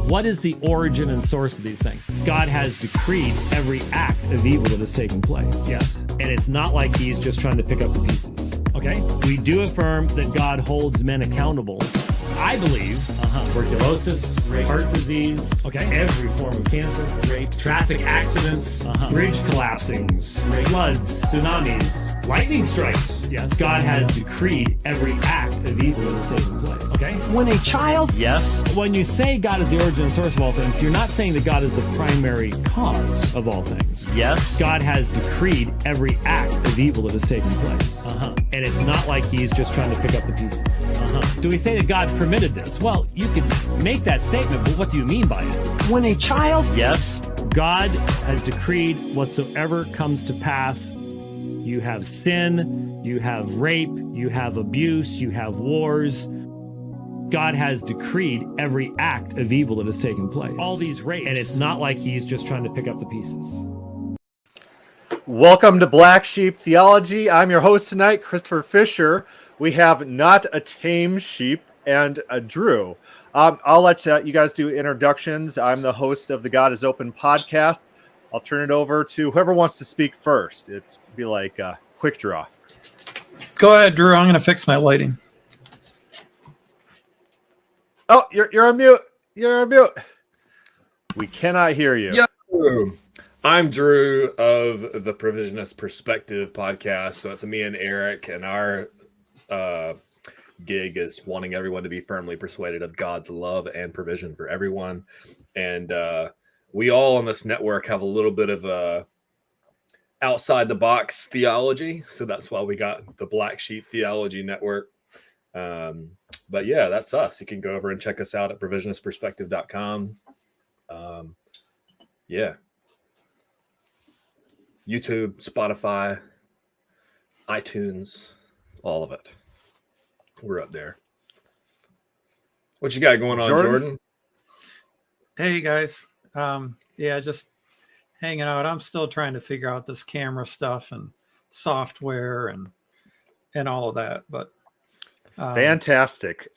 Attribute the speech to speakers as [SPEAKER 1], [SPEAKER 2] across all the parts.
[SPEAKER 1] What is the origin and source of these things? God has decreed every act of evil that has taken place. Yes. And it's not like he's just trying to pick up the pieces. Okay. We do affirm that God holds men accountable. I believe tuberculosis, heart disease, every form of cancer, traffic accidents, bridge collapsings, floods, tsunamis, lightning strikes. Yes. God has decreed every act of evil that has taken place. Okay.
[SPEAKER 2] When a child...
[SPEAKER 1] Yes. When you say God is the origin and source of all things, you're not saying that God is the primary cause of all things.
[SPEAKER 2] Yes.
[SPEAKER 1] God has decreed every act of evil that has taken place. And it's not like he's just trying to pick up the pieces. Do we say that God permitted this? Well, you can make that statement, but what do you mean by it?
[SPEAKER 2] When a child...
[SPEAKER 1] Yes. God has decreed whatsoever comes to pass. You have sin, you have rape, you have abuse, you have wars. God has decreed every act of evil that has taken place. All these rapes. And it's not like he's just trying to pick up the pieces.
[SPEAKER 3] Welcome to Black Sheep Theology. I'm your host tonight, Christopher Fisher. We have Not a Tame Sheep and Drew. I'll let you guys do introductions. I'm the host of the God is Open podcast. I'll turn it over to whoever wants to speak first. It'd be like a quick draw.
[SPEAKER 4] Go ahead, Drew. I'm going to fix my lighting.
[SPEAKER 3] Oh, you're on mute. You're on mute. We cannot hear you.
[SPEAKER 5] Yo, I'm Drew of the Provisionist Perspective podcast. So it's me and Eric, and our gig is wanting everyone to be firmly persuaded of God's love and provision for everyone. And we all on this network have a little bit of a outside the box theology. So that's why we got the Black Sheep Theology Network. But yeah, that's us. You can go over and check us out at provisionistperspective.com. Yeah. YouTube, Spotify, iTunes, all of it. We're up there. What you got going on, Jordan?
[SPEAKER 4] Hey, guys. Yeah, just hanging out. I'm still trying to figure out this camera stuff and software and all of that. But
[SPEAKER 3] fantastic.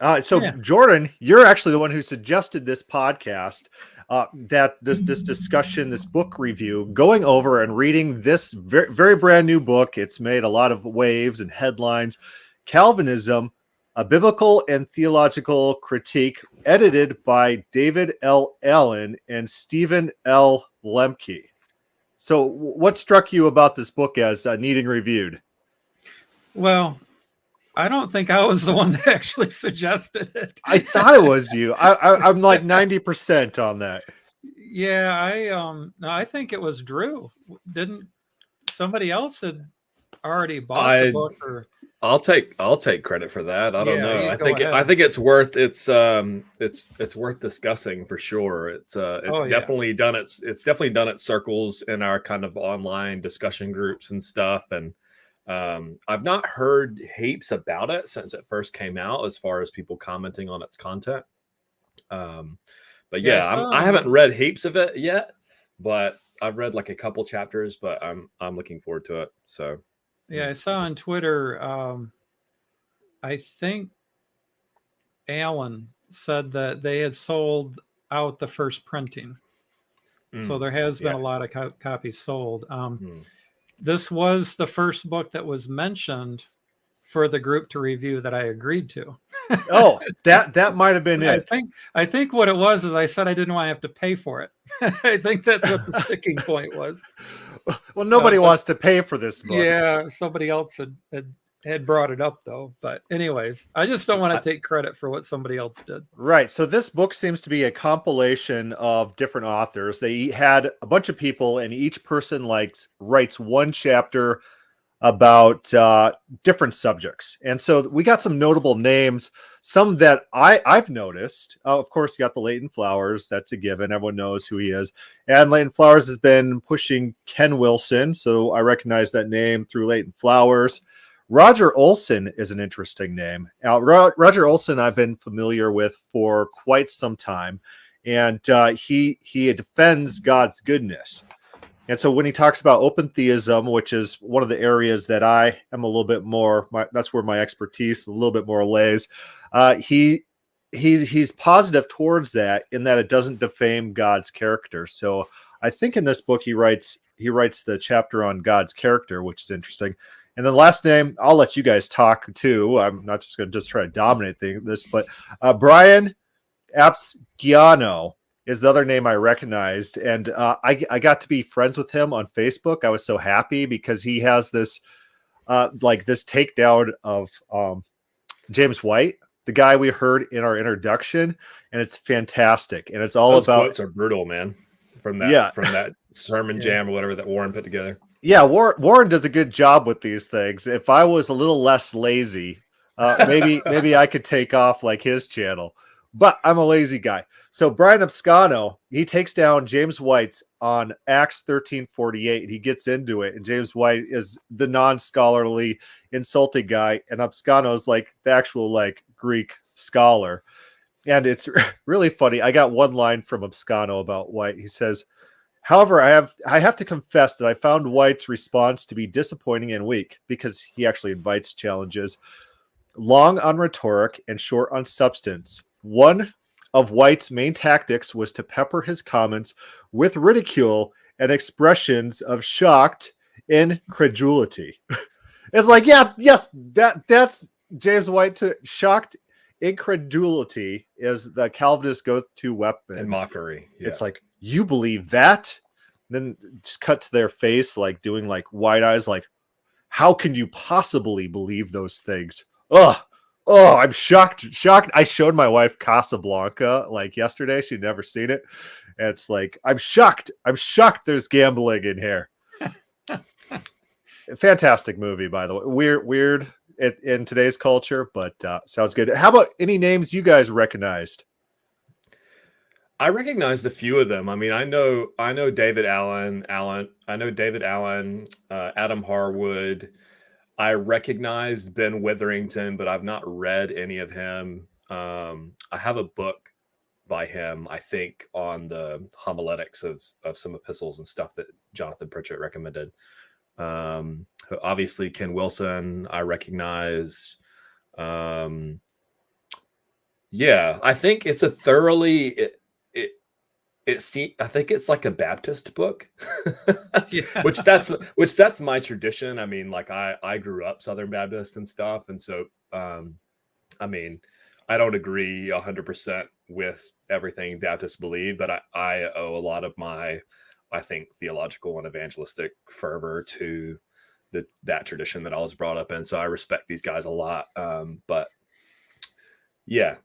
[SPEAKER 3] Jordan, you're actually the one who suggested this podcast, that this discussion, this book review, going over and reading this very, very brand new book. It's made a lot of waves and headlines. Calvinism, a biblical and theological critique, edited by David L. Allen and Stephen L. Lemke. So what struck you about this book as needing reviewed?
[SPEAKER 4] Well, I don't think I was the one that actually suggested it.
[SPEAKER 3] I thought it was you. I'm like 90% on that.
[SPEAKER 4] Yeah, I think it was Drew. Didn't somebody else had already bought the book? Or
[SPEAKER 5] I'll take credit for that. I don't know. I think it's worth worth discussing for sure. It's definitely done its circles in our kind of online discussion groups and stuff. And I've not heard heaps about it since it first came out, as far as people commenting on its content. But yeah, I haven't read heaps of it yet, but I've read like a couple chapters. But I'm looking forward to it. So.
[SPEAKER 4] Yeah, I saw on Twitter, I think Alan said that they had sold out the first printing. So there has been a lot of copies sold. This was the first book that was mentioned for the group to review that I agreed to.
[SPEAKER 3] Oh, that might have been it.
[SPEAKER 4] I think what it was is I said I didn't want to have to pay for it. I think that's what the sticking point was.
[SPEAKER 3] Well, nobody wants to pay for this book.
[SPEAKER 4] Yeah, somebody else had brought it up though. But anyways, I just don't want to take credit for what somebody else did.
[SPEAKER 3] Right. So this book seems to be a compilation of different authors. They had a bunch of people, and each person writes one chapter about different subjects. And so we got some notable names, some that I've noticed. Of course, you got the Leighton Flowers. That's a given. Everyone knows who he is. And Leighton Flowers has been pushing Ken Wilson, so I recognize that name through Leighton Flowers. Roger Olson is an interesting name. Now, Roger Olson I've been familiar with for quite some time, and he defends God's goodness. And so when he talks about open theism, which is one of the areas that I am a little bit more, that's where my expertise a little bit more lays. He he's positive towards that in that it doesn't defame God's character. So I think in this book he writes the chapter on God's character, which is interesting. And the last name, I'll let you guys talk too. I'm not just going to try to dominate this, but Brian Apsgiano is the other name I recognized. And I got to be friends with him on Facebook. I was so happy because he has this this takedown of James White, the guy we heard in our introduction, and it's fantastic. And it's all
[SPEAKER 5] Those
[SPEAKER 3] about
[SPEAKER 5] quotes are brutal, man. From that sermon jam or whatever that Warren put together.
[SPEAKER 3] Yeah, Warren does a good job with these things. If I was a little less lazy, maybe I could take off like his channel. But I'm a lazy guy. So Brian Apsgiano, he takes down James White on Acts 13:48, and he gets into it. And James White is the non-scholarly, insulting guy, and Apsgiano is like the actual like Greek scholar. And it's really funny. I got one line from Apsgiano about White. He says, "However, I have to confess that I found White's response to be disappointing and weak," because he actually invites challenges, "long on rhetoric and short on substance. One of White's main tactics was to pepper his comments with ridicule and expressions of shocked incredulity." It's like, yes, that's James White. To shocked incredulity is the Calvinist go-to weapon.
[SPEAKER 5] And mockery. Yeah.
[SPEAKER 3] It's like, you believe that? And then just cut to their face, like doing like wide eyes, like, how can you possibly believe those things? Oh, I'm shocked. I showed my wife Casablanca like yesterday. She'd never seen it. And it's like, I'm shocked there's gambling in here. Fantastic movie, by the way. Weird in today's culture, but sounds good. How about any names you guys recognized?
[SPEAKER 5] I recognized a few of them. I mean, I know David Allen. I know David Allen, Adam Harwood. I recognized Ben Witherington, but I've not read any of him. I have a book by him, I think, on the homiletics of some epistles and stuff that Jonathan Pritchett recommended. Obviously, Ken Wilson, I recognize. I think it's a thoroughly. I think it's like a Baptist book, which that's my tradition. I mean, like I grew up Southern Baptist and stuff. And so, I mean, I don't agree 100% with everything Baptists believe, but I owe a lot of my, I think, theological and evangelistic fervor to that tradition that I was brought up in. So I respect these guys a lot. But yeah.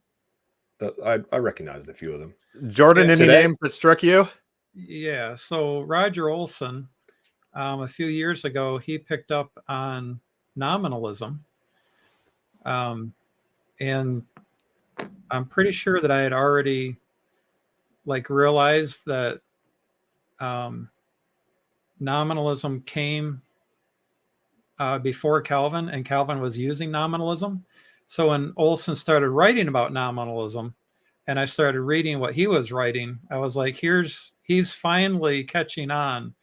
[SPEAKER 5] I recognized a few of them.
[SPEAKER 3] Jordan, any names that struck you?
[SPEAKER 4] Yeah. So Roger Olson, a few years ago, he picked up on nominalism. And I'm pretty sure that I had already realized that nominalism came before Calvin, and Calvin was using nominalism. So when Olson started writing about nominalism and I started reading what he was writing, I was like, he's finally catching on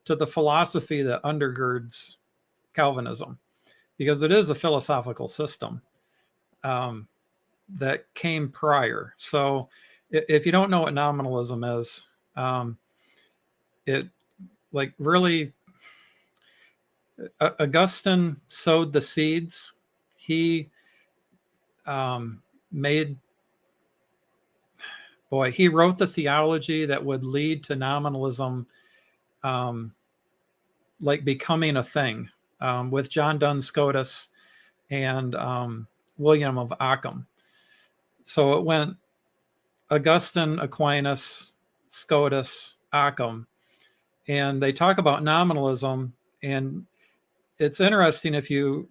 [SPEAKER 4] to the philosophy that undergirds Calvinism, because it is a philosophical system that came prior. So if you don't know what nominalism is, it really, Augustine sowed the seeds. He he wrote the theology that would lead to nominalism becoming a thing, with John Duns Scotus and William of Ockham. So it went Augustine, Aquinas, Scotus, Ockham, and they talk about nominalism. And it's interesting if you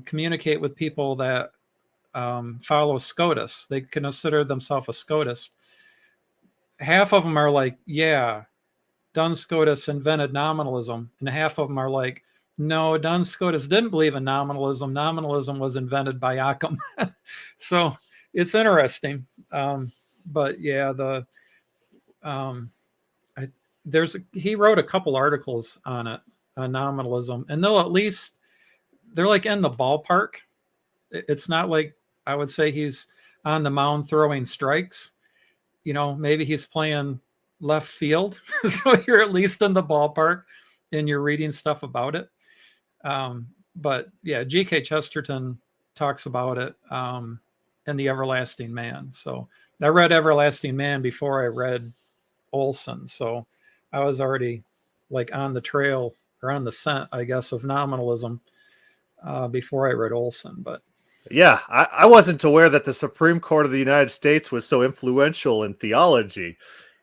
[SPEAKER 4] communicate with people that follow Scotus, they consider themselves a Scotist. Half of them are like, yeah, Duns Scotus invented nominalism, and half of them are like, no, Duns Scotus didn't believe in nominalism. Nominalism was invented by Ockham. So it's interesting. But yeah, he wrote a couple articles on it, on nominalism, and they're like in the ballpark. It's not like I would say he's on the mound throwing strikes. Maybe he's playing left field, so you're at least in the ballpark and you're reading stuff about it. But yeah, G.K. Chesterton talks about it in The Everlasting Man. So I read Everlasting Man before I read Olson. So I was already like on the trail or on the scent, I guess, of nominalism before I read Olson. But
[SPEAKER 3] yeah, I wasn't aware that the Supreme Court of the United States was so influential in theology.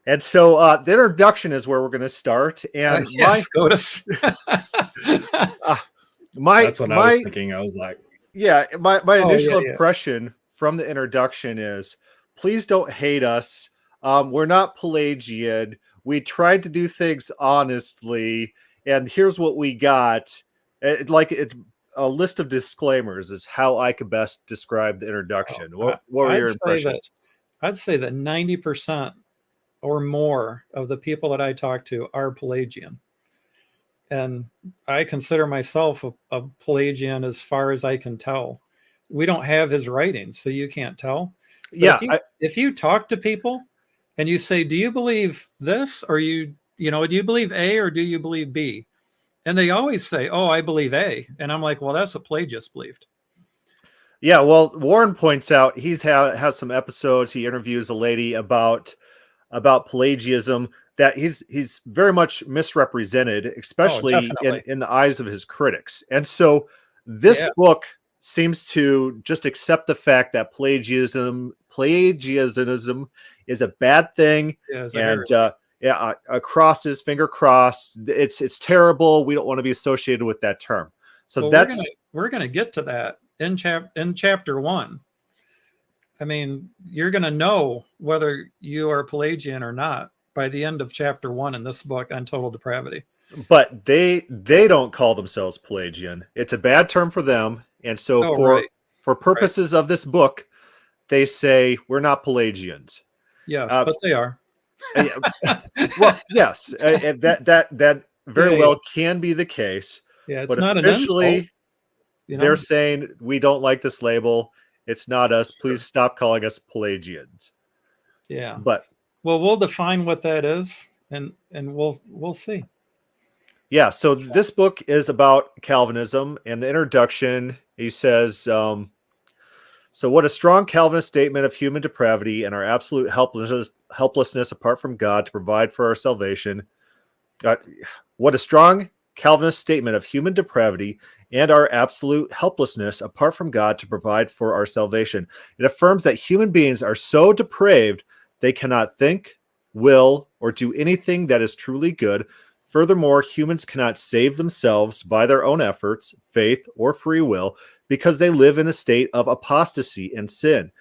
[SPEAKER 3] And so the introduction is where we're going to start. And
[SPEAKER 4] yes, SCOTUS.
[SPEAKER 5] That's what I was thinking. I was like,
[SPEAKER 3] yeah, my initial impression from the introduction is, please don't hate us. We're not Pelagian. We tried to do things honestly, and here's what we got. A list of disclaimers is how I could best describe the introduction. What were your impressions?
[SPEAKER 4] I'd say that 90% or more of the people that I talk to are Pelagian. And I consider myself a Pelagian as far as I can tell. We don't have his writings, so you can't tell. But if you talk to people and you say, do you believe this? Or do you believe A or do you believe B? And they always say, oh, I believe A. And I'm like, well, that's what Pelagius believed.
[SPEAKER 3] Yeah, well, Warren points out has some episodes. He interviews a lady about Pelagianism that he's very much misrepresented, especially in the eyes of his critics. And so this book seems to just accept the fact that Pelagianism is a bad thing. Crosses, finger crossed. It's terrible. We don't want to be associated with that term. So
[SPEAKER 4] we're gonna get to that in chapter 1. I mean, you're gonna know whether you are Pelagian or not by the end of chapter 1 in this book on total depravity.
[SPEAKER 3] But they don't call themselves Pelagian. It's a bad term for them, and so for purposes of this book, they say we're not Pelagians.
[SPEAKER 4] Yes, but they are.
[SPEAKER 3] Well, yes, that very well can be the case.
[SPEAKER 4] Yeah, it's
[SPEAKER 3] but
[SPEAKER 4] not
[SPEAKER 3] officially,
[SPEAKER 4] an insult,
[SPEAKER 3] they're saying we don't like this label. It's not us. Please stop calling us Pelagians.
[SPEAKER 4] Yeah,
[SPEAKER 3] but
[SPEAKER 4] we'll define what that is, and we'll see.
[SPEAKER 3] Yeah, so this book is about Calvinism, and the introduction, he says, so what a strong Calvinist statement of human depravity and our absolute helplessness apart from God to provide for our salvation. What a strong Calvinist statement of human depravity and our absolute helplessness apart from God to provide for our salvation. It affirms that human beings are so depraved they cannot think, will, or do anything that is truly good. Furthermore, humans cannot save themselves by their own efforts, faith, or free will because they live in a state of apostasy and sin.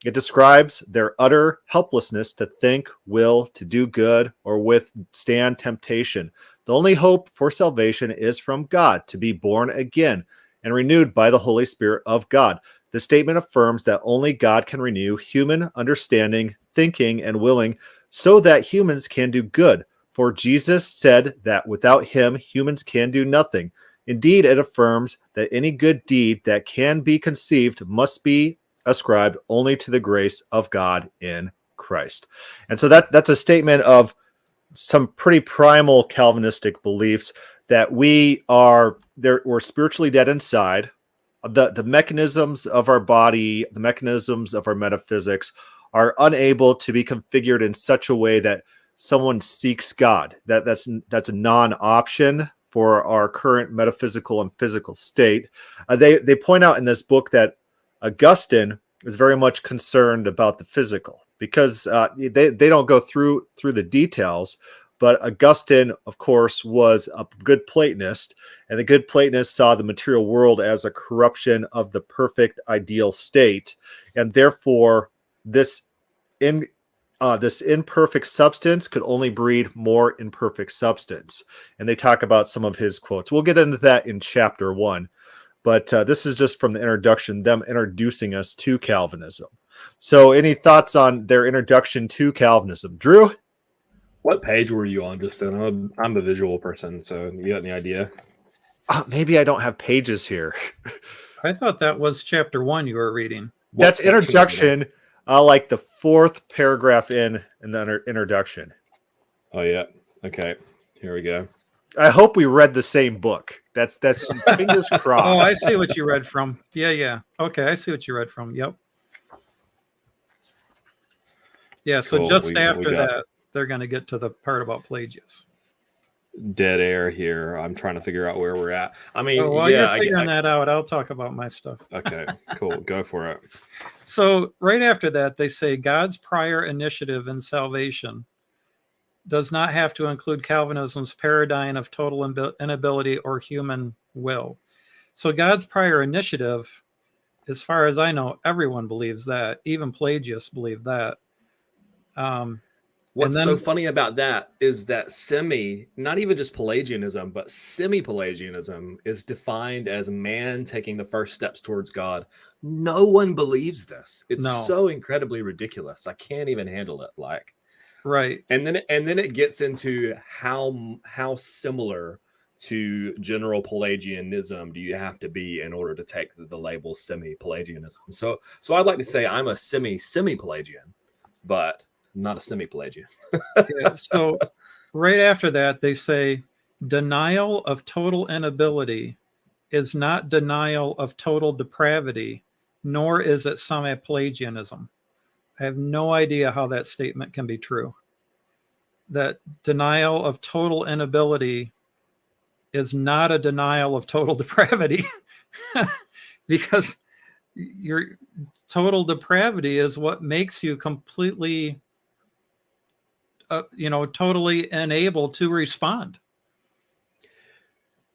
[SPEAKER 3] It describes their utter helplessness to think, will, to do good, or withstand temptation. The only hope for salvation is from God, to be born again and renewed by the Holy Spirit of God. The statement affirms that only God can renew human understanding, thinking, and willing so that humans can do good. For Jesus said that without him, humans can do nothing. Indeed, it affirms that any good deed that can be conceived must be ascribed only to the grace of God in Christ. And so that's a statement of some pretty primal Calvinistic beliefs that we're spiritually dead inside. The mechanisms of our body, the mechanisms of our metaphysics are unable to be configured in such a way that someone seeks God. That's a non-option for our current metaphysical and physical state. They point out in this book that Augustine is very much concerned about the physical because they don't go through the details. But Augustine, of course, was a good Platonist, and the good Platonist saw the material world as a corruption of the perfect ideal state, and therefore this imperfect substance could only breed more imperfect substance. And they talk about some of his quotes. We'll get into that in chapter 1. But this is just from the introduction, them introducing us to Calvinism. So any thoughts on their introduction to Calvinism? Drew?
[SPEAKER 5] What page were you on, Justin? I'm a visual person, so you got any idea?
[SPEAKER 3] Maybe I don't have pages here.
[SPEAKER 4] I thought that was chapter 1 you were reading.
[SPEAKER 3] That's introduction. Like the fourth paragraph in the introduction.
[SPEAKER 5] Oh yeah. Okay. Here we go.
[SPEAKER 3] I hope we read the same book. That's fingers crossed.
[SPEAKER 4] Oh, I see what you read from. Yeah. Okay, I see what you read from. Yep. Yeah, so
[SPEAKER 5] Cool.
[SPEAKER 4] just after that, they're going to get to the part about Pelagius.
[SPEAKER 5] Dead air here. I'm trying to figure out where we're at. I mean,
[SPEAKER 4] while you're figuring that out, I'll talk about my stuff.
[SPEAKER 5] Okay, cool. Go for it.
[SPEAKER 4] So right after that, they say God's prior initiative in salvation does not have to include Calvinism's paradigm of total inability or human will. So God's prior initiative, as far as I know, everyone believes that. Even Pelagius believed that.
[SPEAKER 5] What's so funny about that is that not even just Pelagianism, but semi-Pelagianism is defined as man taking the first steps towards God. No one believes this. It's so incredibly ridiculous. I can't even handle it.
[SPEAKER 4] Right.
[SPEAKER 5] And then it gets into how similar to general Pelagianism do you have to be in order to take the label semi-Pelagianism. So I'd like to say I'm a semi-Pelagian, but not a semi-Pelagian.
[SPEAKER 4] Yeah, so right after that, they say denial of total inability is not denial of total depravity, nor is it semi-Pelagianism. I have no idea how that statement can be true. That denial of total inability is not a denial of total depravity because your total depravity is what makes you completely totally unable to respond.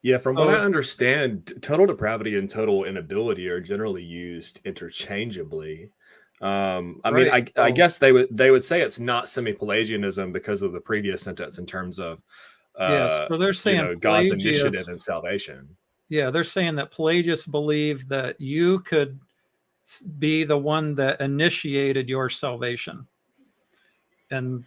[SPEAKER 5] Yeah, from what I understand, total depravity and total inability are generally used interchangeably. I guess they would say it's not semi-Pelagianism because of the previous sentence in terms of
[SPEAKER 4] so they're saying
[SPEAKER 5] God's initiative in salvation.
[SPEAKER 4] Yeah, they're saying that Pelagius believed that you could be the one that initiated your salvation. And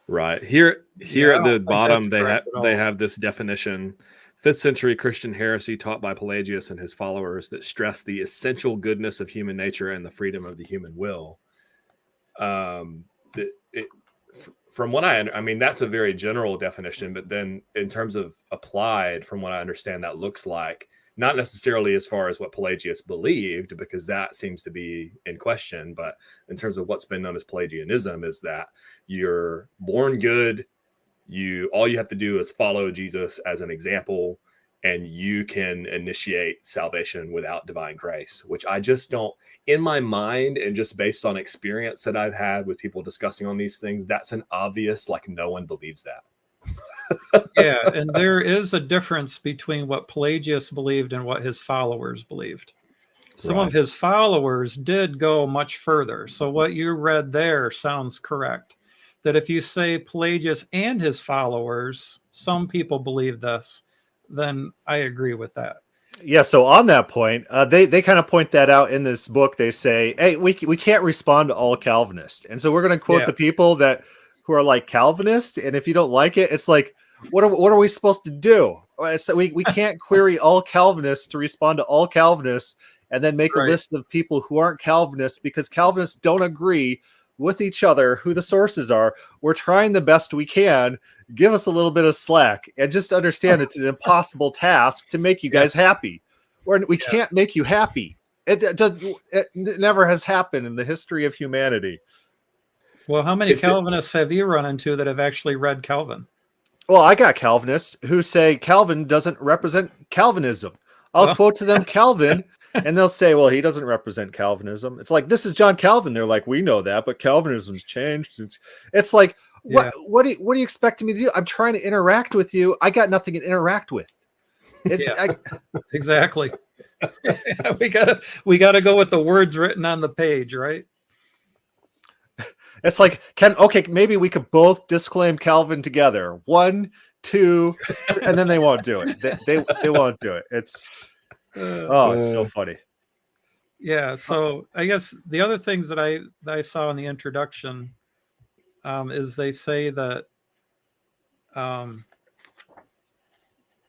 [SPEAKER 5] right here at the bottom, they have this definition: 5th century Christian heresy taught by Pelagius and his followers that stressed the essential goodness of human nature and the freedom of the human will. From what I mean, that's a very general definition, but then in terms of applied, from what I understand, that looks like not necessarily as far as what Pelagius believed, because that seems to be in question, but in terms of what's been known as Pelagianism is that you're born good. All you have to do is follow Jesus as an example, and you can initiate salvation without divine grace, which I just don't, in my mind, and just based on experience that I've had with people discussing on these things, that's an obvious, no one believes that.
[SPEAKER 4] Yeah, and there is a difference between what Pelagius believed and what his followers believed. Some of his followers did go much further. So what you read there sounds correct. That if you say Pelagius and his followers, some people believe this, then I agree with that.
[SPEAKER 3] Yeah, so on that point, they kind of point that out in this book. They say, hey, we can't respond to all Calvinists. And so we're going to quote the people who are like Calvinists. And if you don't like it, it's like, what are we supposed to do? So we can't query all Calvinists to respond to all Calvinists and then make a list of people who aren't Calvinists because Calvinists don't agree with each other who the sources are. We're trying the best we can. Give us a little bit of slack and just understand it's an impossible task to make you guys happy. We can't make you happy. It never has happened in the history of humanity.
[SPEAKER 4] Well, how many Calvinists have you run into that have actually read Calvin?
[SPEAKER 3] Well, I got Calvinists who say Calvin doesn't represent Calvinism. I'll quote to them Calvin, and they'll say, well, he doesn't represent Calvinism. It's like, this is John Calvin. They're like, we know that, but Calvinism's changed. It's like, what do you expect me to do? I'm trying to interact with you. I got nothing to interact with.
[SPEAKER 4] Exactly. we gotta go with the words written on the page, right?
[SPEAKER 3] It's like, maybe we could both disclaim Calvin together. 1, 2, and then they won't do it. They won't do it. It's so funny.
[SPEAKER 4] Yeah. So I guess the other things that I saw in the introduction is they say that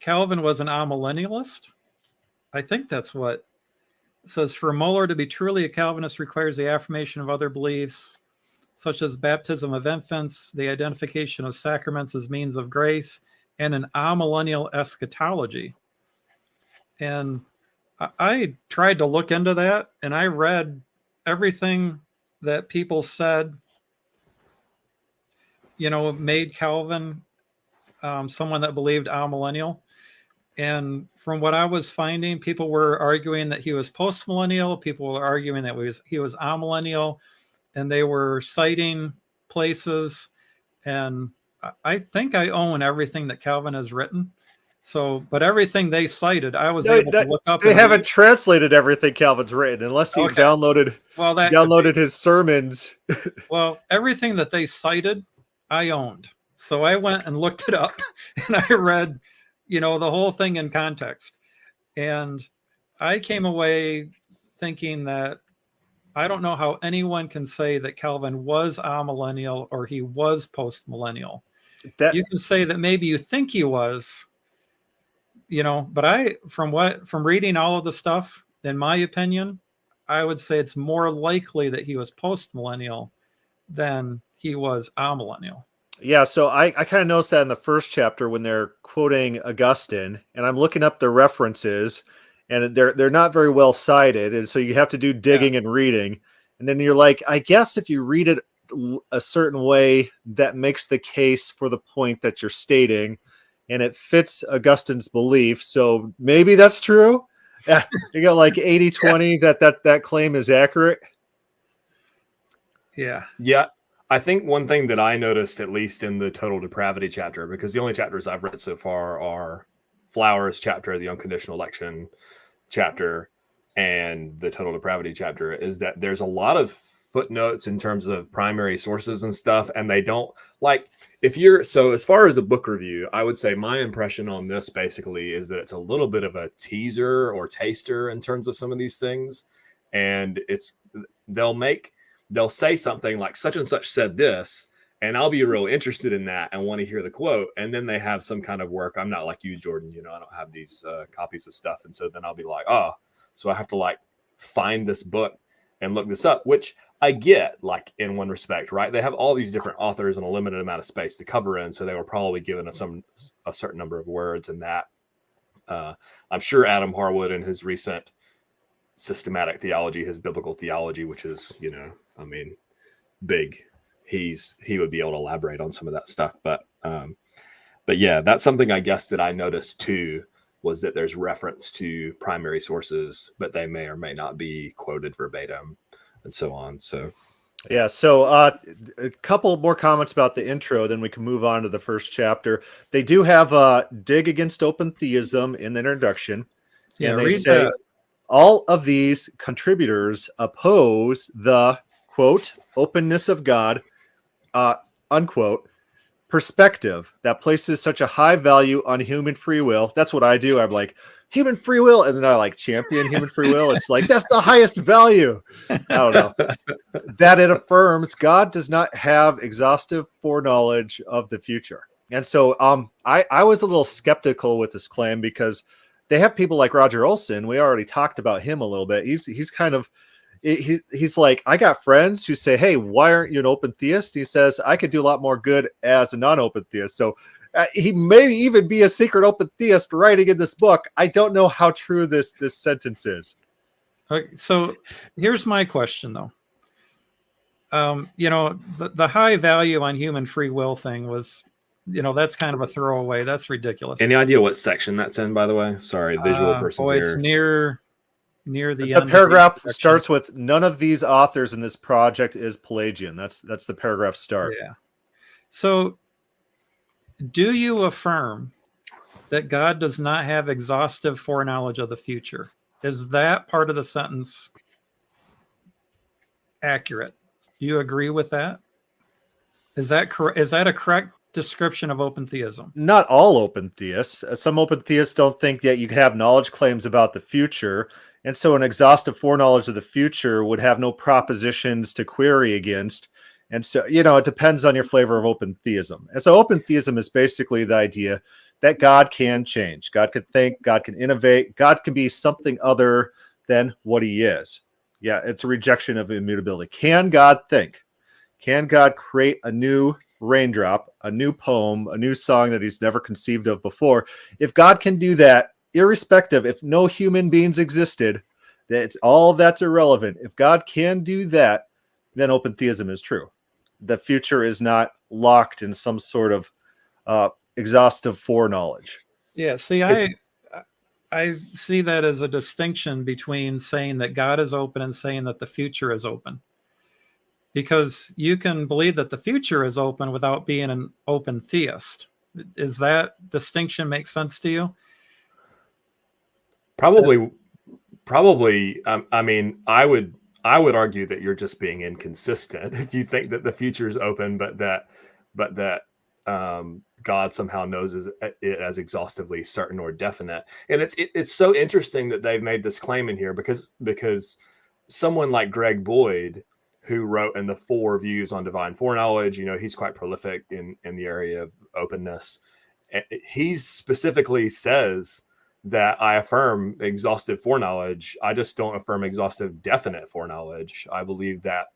[SPEAKER 4] Calvin was an amillennialist. I think that's what It says, for Muller to be truly a Calvinist requires the affirmation of other beliefs, such as baptism of infants, the identification of sacraments as means of grace, and an amillennial eschatology. And I tried to look into that, and I read everything that people said, made Calvin someone that believed amillennial. And from what I was finding, people were arguing that he was postmillennial. People were arguing that he was amillennial, and they were citing places. And I think I own everything that Calvin has written. So, but everything they cited, I was able to look up.
[SPEAKER 3] They haven't translated everything Calvin's written unless you downloaded his sermons.
[SPEAKER 4] Well, everything that they cited, I owned. So I went and looked it up, and I read, the whole thing in context. And I came away thinking that I don't know how anyone can say that Calvin was amillennial or he was postmillennial. You can say that maybe you think he was, but from reading all of the stuff, in my opinion, I would say it's more likely that he was postmillennial than he was amillennial.
[SPEAKER 3] Yeah, so I kind of noticed that in the first chapter when they're quoting Augustine, and I'm looking up the references, and they're not very well cited, and so you have to do digging and reading, and then you're like, I guess if you read it a certain way, that makes the case for the point that you're stating, and it fits Augustine's belief, so maybe that's true. Yeah, you got like 80-20 that claim is accurate.
[SPEAKER 4] Yeah.
[SPEAKER 5] I think one thing that I noticed, at least in the total depravity chapter, because the only chapters I've read so far are Flowers chapter, the unconditional election chapter, and the total depravity chapter, is that there's a lot of footnotes in terms of primary sources and stuff, and they don't so as far as a book review, I would say my impression on this basically is that it's a little bit of a teaser or taster in terms of some of these things, and they'll say something like such and such said this, and I'll be real interested in that and want to hear the quote. And then they have some kind of work. I'm not like you, Jordan, I don't have these copies of stuff. And so then I'll be like, so I have to find this book and look this up, which I get in one respect, right? They have all these different authors and a limited amount of space to cover in. So they were probably given a certain number of words in that. I'm sure Adam Harwood in his recent systematic theology, his biblical theology, which is, big. He would be able to elaborate on some of that stuff. But yeah, that's something I guess that I noticed too, was that there's reference to primary sources, but they may or may not be quoted verbatim and so on. So
[SPEAKER 3] yeah, so a couple more comments about the intro, then we can move on to the first chapter. They do have a dig against open theism in the introduction.
[SPEAKER 4] Yeah,
[SPEAKER 3] and they say that all of these contributors oppose the, quote, openness of God, unquote, perspective that places such a high value on human free will. That's what I do. I'm like, human free will, and then I champion human free will. It's that's the highest value. I don't know. That it affirms God does not have exhaustive foreknowledge of the future. And so I was a little skeptical with this claim because they have people like Roger Olson. We already talked about him a little bit. He's kind of, he's like, I got friends who say, hey, why aren't you an open theist? He says, I could do a lot more good as a non-open theist. So he may even be a secret open theist writing in this book. I don't know how true this sentence is.
[SPEAKER 4] Okay, so here's my question, though. The high value on human free will thing was, that's kind of a throwaway. That's ridiculous.
[SPEAKER 5] Any idea what section that's in, by the way? Sorry, visual person here.
[SPEAKER 4] It's near the
[SPEAKER 3] end. The paragraph starts with, none of these authors in this project is Pelagian. That's the paragraph start.
[SPEAKER 4] Yeah. So do you affirm that God does not have exhaustive foreknowledge of the future? Is that part of the sentence accurate? Do you agree with that? Is that correct? Is that a correct description of open theism?
[SPEAKER 3] Not all open theists. Some open theists don't think that you can have knowledge claims about the future. And so an exhaustive foreknowledge of the future would have no propositions to query against. And so, it depends on your flavor of open theism. And so open theism is basically the idea that God can change. God can think, God can innovate, God can be something other than what he is. Yeah, it's a rejection of immutability. Can God think? Can God create a new raindrop, a new poem, a new song that he's never conceived of before? If God can do that, irrespective, if no human beings existed, all that's irrelevant. If God can do that, then open theism is true. The future is not locked in some sort of exhaustive foreknowledge.
[SPEAKER 4] Yeah, see, I see that as a distinction between saying that God is open and saying that the future is open. Because you can believe that the future is open without being an open theist. Is that distinction make sense to you?
[SPEAKER 5] Probably. I mean, I would argue that you're just being inconsistent if you think that the future is open, but that God somehow knows it as exhaustively certain or definite. And it's so interesting that they've made this claim in here because someone like Greg Boyd, who wrote in the 4 Views on Divine Foreknowledge, he's quite prolific in the area of openness. He specifically says that I affirm exhaustive foreknowledge. I just don't affirm exhaustive definite foreknowledge. I believe that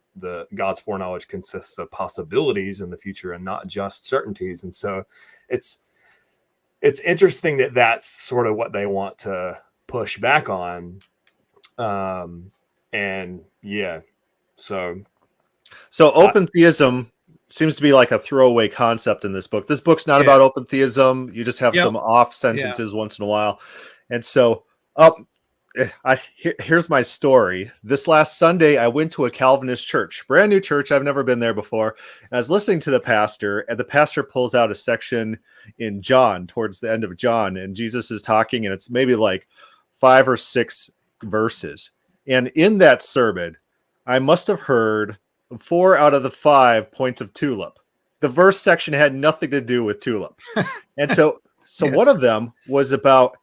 [SPEAKER 5] God's foreknowledge consists of possibilities in the future and not just certainties. And so it's interesting that that's sort of what they want to push back on. And yeah, so
[SPEAKER 3] open theism seems to be like a throwaway concept in this book. This book's not about open theism. You just have some off sentences once in a while. And so here's my story. This last Sunday, I went to a Calvinist church, brand new church. I've never been there before. And I was listening to the pastor, and the pastor pulls out a section in John, towards the end of John, and Jesus is talking, and it's maybe like 5 or 6 verses. And in that sermon, I must have heard 4 out of the 5 points of tulip. The verse section had nothing to do with tulip. And so one of them was about,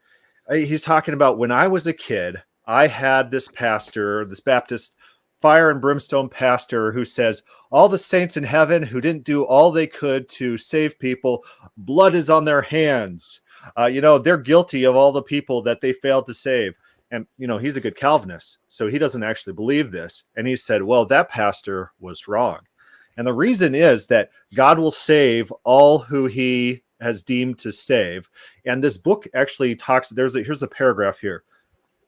[SPEAKER 3] he's talking about, when I was a kid, I had this pastor, this Baptist fire and brimstone pastor, who says all the saints in heaven who didn't do all they could to save people, blood is on their hands. They're guilty of all the people that they failed to save. And, he's a good Calvinist, so he doesn't actually believe this. And he said, well, that pastor was wrong. And the reason is that God will save all who he has deemed to save. And this book actually talks, here's a paragraph here.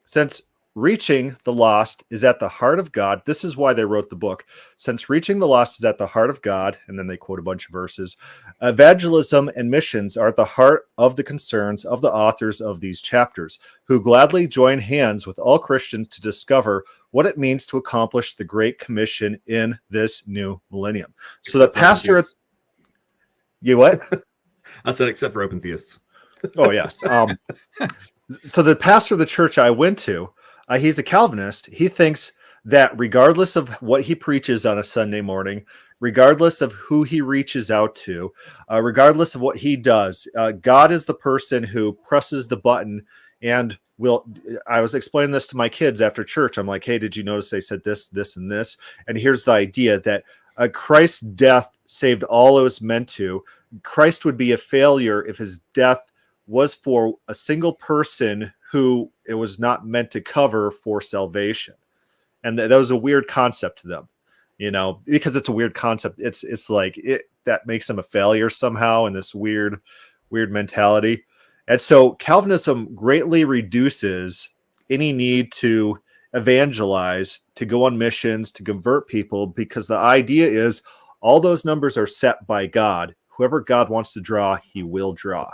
[SPEAKER 3] Since reaching the lost is at the heart of God, this is why they wrote the book. Since reaching the lost is at the heart of God, and then they quote a bunch of verses, evangelism and missions are at the heart of the concerns of the authors of these chapters, who gladly join hands with all Christians to discover what it means to accomplish the Great Commission in this new millennium. So the pastor... You what?
[SPEAKER 5] I said except for open theists.
[SPEAKER 3] Oh, yes. So the pastor of the church I went to, he's a Calvinist. He thinks that regardless of what he preaches on a Sunday morning, regardless of who he reaches out to, regardless of what he does, God is the person who presses the button and I was explaining this to my kids after church. I'm like, hey, did you notice they said this, this, and this? And here's the idea that Christ's death saved all it was meant to. Christ would be a failure if his death was for a single person who it was not meant to cover for salvation. And that was a weird concept to them, because it's a weird concept. It's like that makes him a failure somehow in this weird mentality. And so Calvinism greatly reduces any need to evangelize, to go on missions, to convert people, because the idea is all those numbers are set by God. Whoever God wants to draw, he will draw.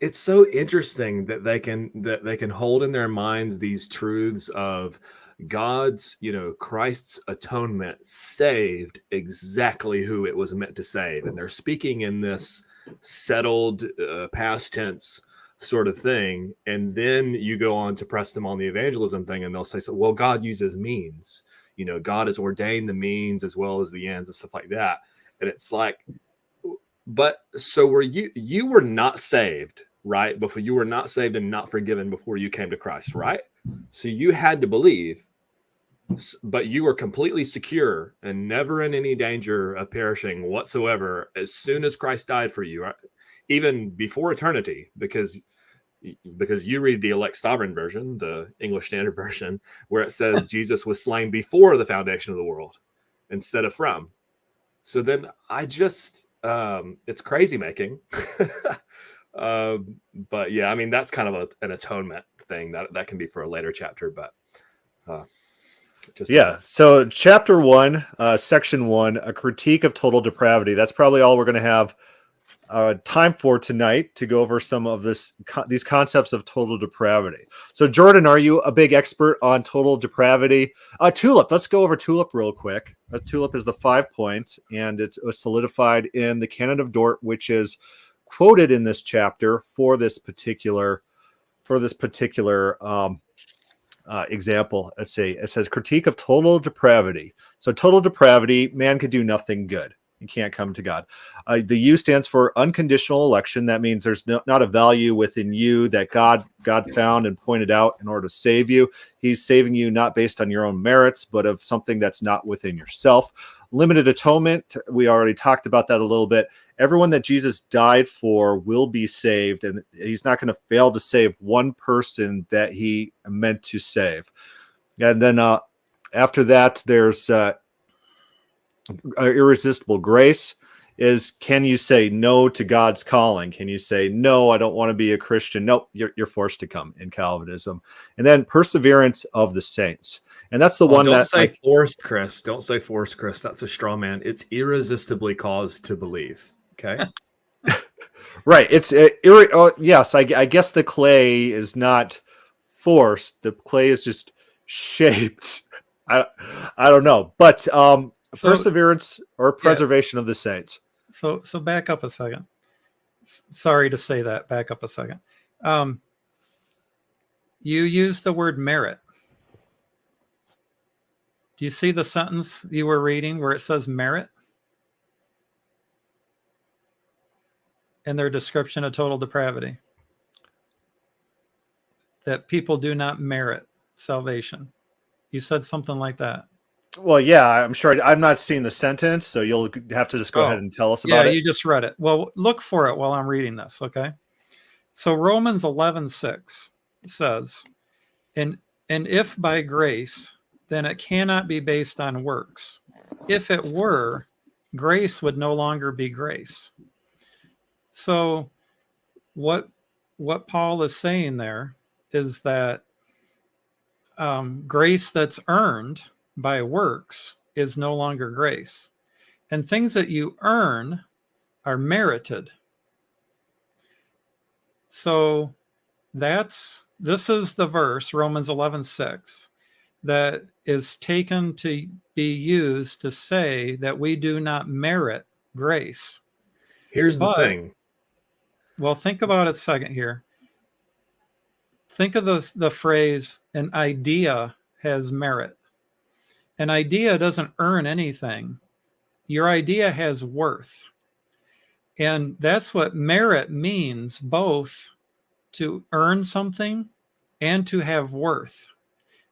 [SPEAKER 5] It's so interesting that they can hold in their minds these truths of God's, Christ's atonement saved exactly who it was meant to save. And they're speaking in this settled past tense sort of thing. And then you go on to press them on the evangelism thing, and they'll say, well, God uses means. God has ordained the means as well as the ends and stuff like that. And it's like, but so were you were not saved, right? Before you were not saved and not forgiven before you came to Christ, right? So you had to believe, but you were completely secure and never in any danger of perishing whatsoever as soon as Christ died for you, right? Even before eternity, because because you read the elect sovereign version, the English Standard Version, where it says Jesus was slain before the foundation of the world instead of from. So then I just, it's crazy making. But yeah, I mean, that's kind of an atonement thing that can be for a later chapter, but
[SPEAKER 3] so chapter 1, section 1, a critique of total depravity. That's probably all we're going to have time for tonight, to go over some of these concepts of total depravity. So Jordan, are you a big expert on total depravity? Tulip, let's go over Tulip real quick. Tulip is the 5 points, and it was solidified in the Canon of Dort, which is quoted in this chapter for this particular example. Let's see. It says critique of total depravity. So total depravity, man could do nothing good. You can't come to God. The U stands for unconditional election. That means there's not a value within you that God found and pointed out in order to save you. He's saving you not based on your own merits, but of something that's not within yourself. Limited atonement. We already talked about that a little bit. Everyone that Jesus died for will be saved, and he's not going to fail to save one person that he meant to save. And then after that, there's irresistible grace. Is, can you say no to God's calling? Can you say, no, I don't want to be a Christian? Nope, you're forced to come in Calvinism. And then perseverance of the saints. And that's the one
[SPEAKER 5] don't
[SPEAKER 3] that...
[SPEAKER 5] say forced, Chris. Don't say forced, Chris. That's a straw man. It's irresistibly caused to believe. Okay?
[SPEAKER 3] Right. It's yes, I guess the clay is not forced. The clay is just shaped. I don't know. But perseverance or preservation of the saints.
[SPEAKER 4] So back up a second. Sorry to say that. Back up a second. You used the word merit. Do you see the sentence you were reading where it says merit in their description of total depravity? That people do not merit salvation. You said something like that.
[SPEAKER 3] Well, yeah, I'm sure. I'm not seeing the sentence, so you'll have to just go ahead and tell us about it.
[SPEAKER 4] Yeah, you just read it. Well, look for it while I'm reading this, okay? So Romans 11:6 says, and if by grace, then it cannot be based on works. If it were, grace would no longer be grace. So what Paul is saying there is that grace that's earned by works is no longer grace. And things that you earn are merited. So this is the verse, Romans 11:6, that is taken to be used to say that we do not merit grace.
[SPEAKER 5] Here's the thing.
[SPEAKER 4] Well, think about it a second here. Think of the phrase, an idea has merit. An idea doesn't earn anything. Your idea has worth. And that's what merit means, both to earn something and to have worth.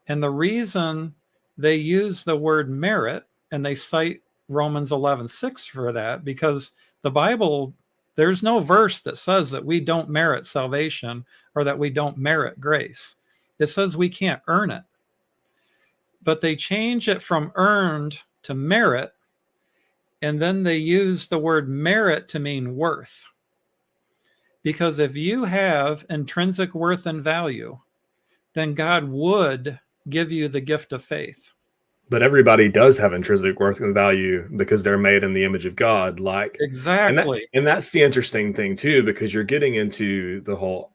[SPEAKER 4] And the reason they use the word merit, and they cite Romans 11:6 for that, because the Bible, there's no verse that says that we don't merit salvation or that we don't merit grace. It says we can't earn it. But they change it from earned to merit, and then they use the word merit to mean worth. Because if you have intrinsic worth and value, then God would give you the gift of faith.
[SPEAKER 5] But everybody does have intrinsic worth and value because they're made in the image of God. Like
[SPEAKER 4] exactly.
[SPEAKER 5] And that's the interesting thing too, because you're getting into the whole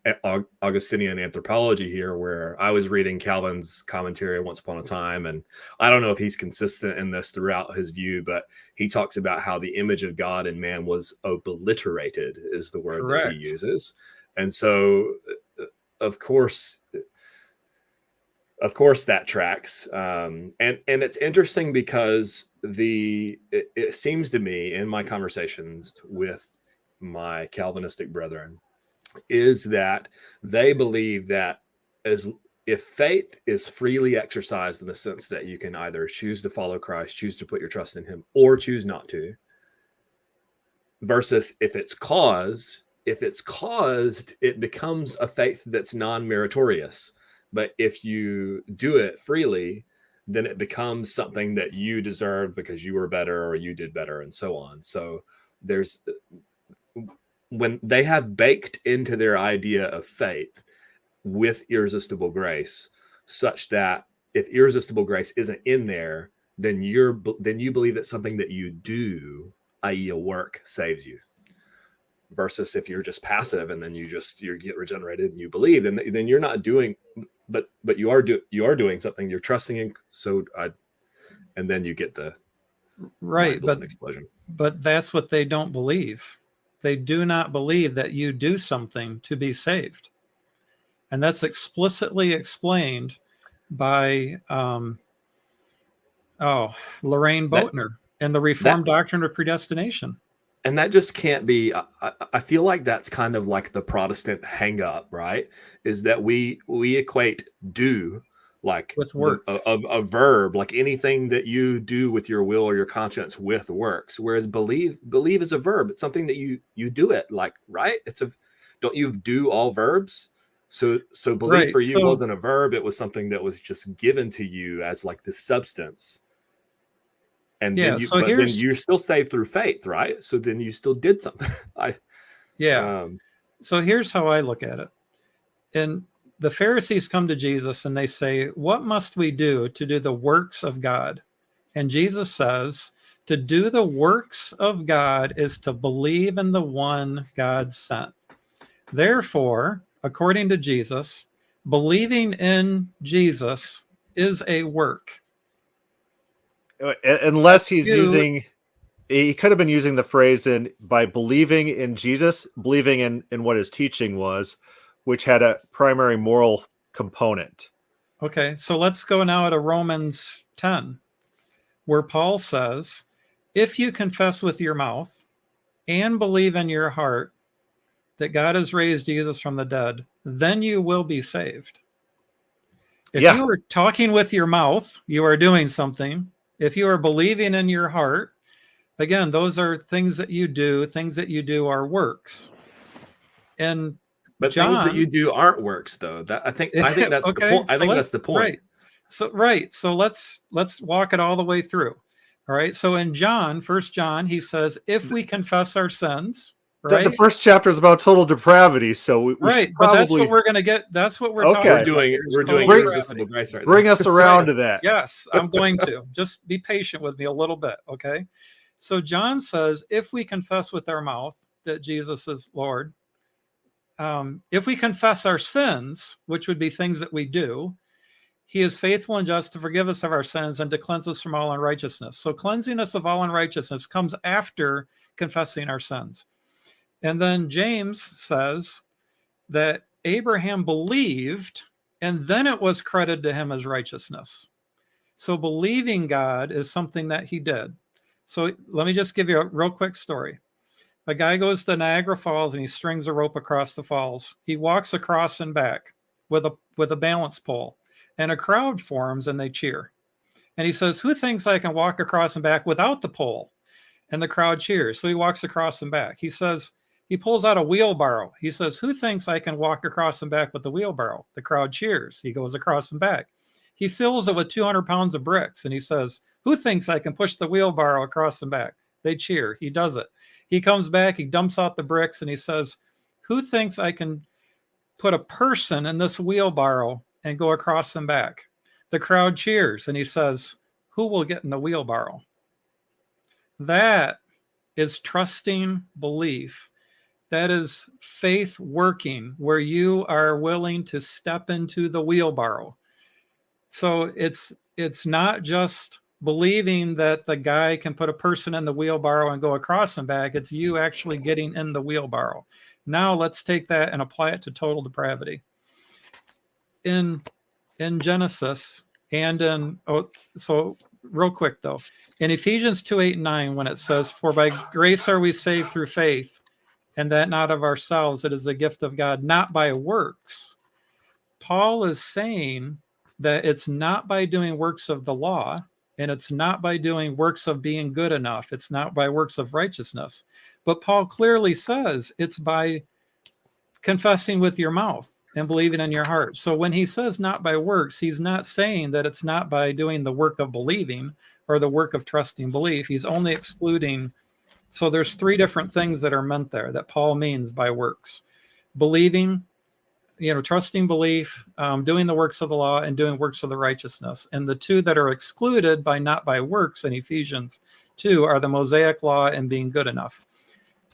[SPEAKER 5] Augustinian anthropology here, where I was reading Calvin's commentary once upon a time. And I don't know if he's consistent in this throughout his view, but he talks about how the image of God in man was obliterated, is the word
[SPEAKER 4] Correct.
[SPEAKER 5] that he uses. And so, of course that tracks. And it's interesting because it seems to me in my conversations with my Calvinistic brethren is that they believe that if faith is freely exercised in the sense that you can either choose to follow Christ, choose to put your trust in him, or choose not to, versus if it's caused if it's caused, it becomes a faith that's non-meritorious. But if you do it freely, then it becomes something that you deserve because you were better or you did better and so on. So there's, when they have baked into their idea of faith with irresistible grace, such that if irresistible grace isn't in there, then you believe that something that you do, i.e. a work, saves you. Versus if you're just passive and then you get regenerated and you believe, and then you're not doing, but you are doing something. You're trusting in. And then you get the
[SPEAKER 4] right, but
[SPEAKER 5] explosion.
[SPEAKER 4] But that's what they don't believe. They do not believe that you do something to be saved, and that's explicitly explained by Lorraine Boatner in the Reformed Doctrine of Predestination.
[SPEAKER 5] And that just can't be, I feel like that's kind of like the Protestant hang up, right? Is that we equate do like
[SPEAKER 4] with works,
[SPEAKER 5] a verb, like anything that you do with your will or your conscience with works. Whereas believe is a verb. It's something that you do it, like, right? Don't you do all verbs? So belief for you wasn't a verb. It was something that was just given to you as like this substance. And then you're still saved through faith, right? So then you still did something.
[SPEAKER 4] So here's how I look at it. And the Pharisees come to Jesus and they say, what must we do to do the works of God? And Jesus says, to do the works of God is to believe in the one God sent. Therefore, according to Jesus, believing in Jesus is a work.
[SPEAKER 3] Unless he could have been using the phrase by believing in Jesus, believing in what his teaching was, which had a primary moral component.
[SPEAKER 4] Okay, so let's go now to Romans 10, where Paul says, if you confess with your mouth and believe in your heart that God has raised Jesus from the dead, then you will be saved. If you are talking with your mouth, you are doing something. If you are believing in your heart, again, those are things that you do. Things that you do are works.
[SPEAKER 5] But things that you do aren't works, though. I think that's the point. I think that's the point.
[SPEAKER 4] Right. So let's walk it all the way through. All right. So in John, 1 John, he says, if we confess our sins, right?
[SPEAKER 3] The first chapter is about total depravity. So we
[SPEAKER 4] but that's what we're going to get. That's what we're talking about.
[SPEAKER 5] We're doing irresistible grace right now.
[SPEAKER 3] Bring us around to that.
[SPEAKER 4] Yes, I'm going to. Just be patient with me a little bit. Okay. So John says, if we confess with our mouth that Jesus is Lord, if we confess our sins, which would be things that we do, he is faithful and just to forgive us of our sins and to cleanse us from all unrighteousness. So cleansing us of all unrighteousness comes after confessing our sins. And then James says that Abraham believed, and then it was credited to him as righteousness. So believing God is something that he did. So let me just give you a real quick story. A guy goes to Niagara Falls and he strings a rope across the falls. He walks across and back with a balance pole, and a crowd forms and they cheer. And he says, who thinks I can walk across and back without the pole? And the crowd cheers. So he walks across and back. He pulls out a wheelbarrow. He says, who thinks I can walk across and back with the wheelbarrow? The crowd cheers. He goes across and back. He fills it with 200 pounds of bricks. And he says, who thinks I can push the wheelbarrow across and back? They cheer. He does it. He comes back, he dumps out the bricks, and he says, who thinks I can put a person in this wheelbarrow and go across and back? The crowd cheers. And he says, who will get in the wheelbarrow? That is trusting belief. That is faith working, where you are willing to step into the wheelbarrow. So it's not just believing that the guy can put a person in the wheelbarrow and go across and back. It's you actually getting in the wheelbarrow. Now let's take that and apply it to total depravity. In Genesis and so real quick though, in Ephesians 2:8-9, when it says, for by grace are we saved through faith, and that not of ourselves, it is a gift of God, not by works. Paul is saying that it's not by doing works of the law, and it's not by doing works of being good enough. It's not by works of righteousness. But Paul clearly says it's by confessing with your mouth and believing in your heart. So when he says not by works, he's not saying that it's not by doing the work of believing or the work of trusting belief. He's only excluding. So there's three different things that are meant there that Paul means by works: believing, trusting belief, doing the works of the law, and doing works of the righteousness. And the two that are excluded by not by works in Ephesians 2 are the Mosaic law and being good enough.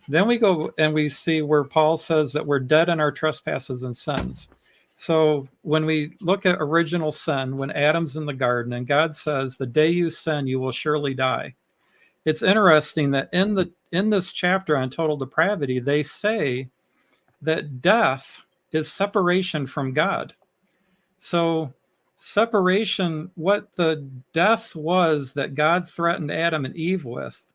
[SPEAKER 4] Then we go and we see where Paul says that we're dead in our trespasses and sins. So when we look at original sin, when Adam's in the garden and God says, the day you sin, you will surely die. It's interesting that in this chapter on total depravity, they say that death is separation from God. So separation, what the death was that God threatened Adam and Eve with,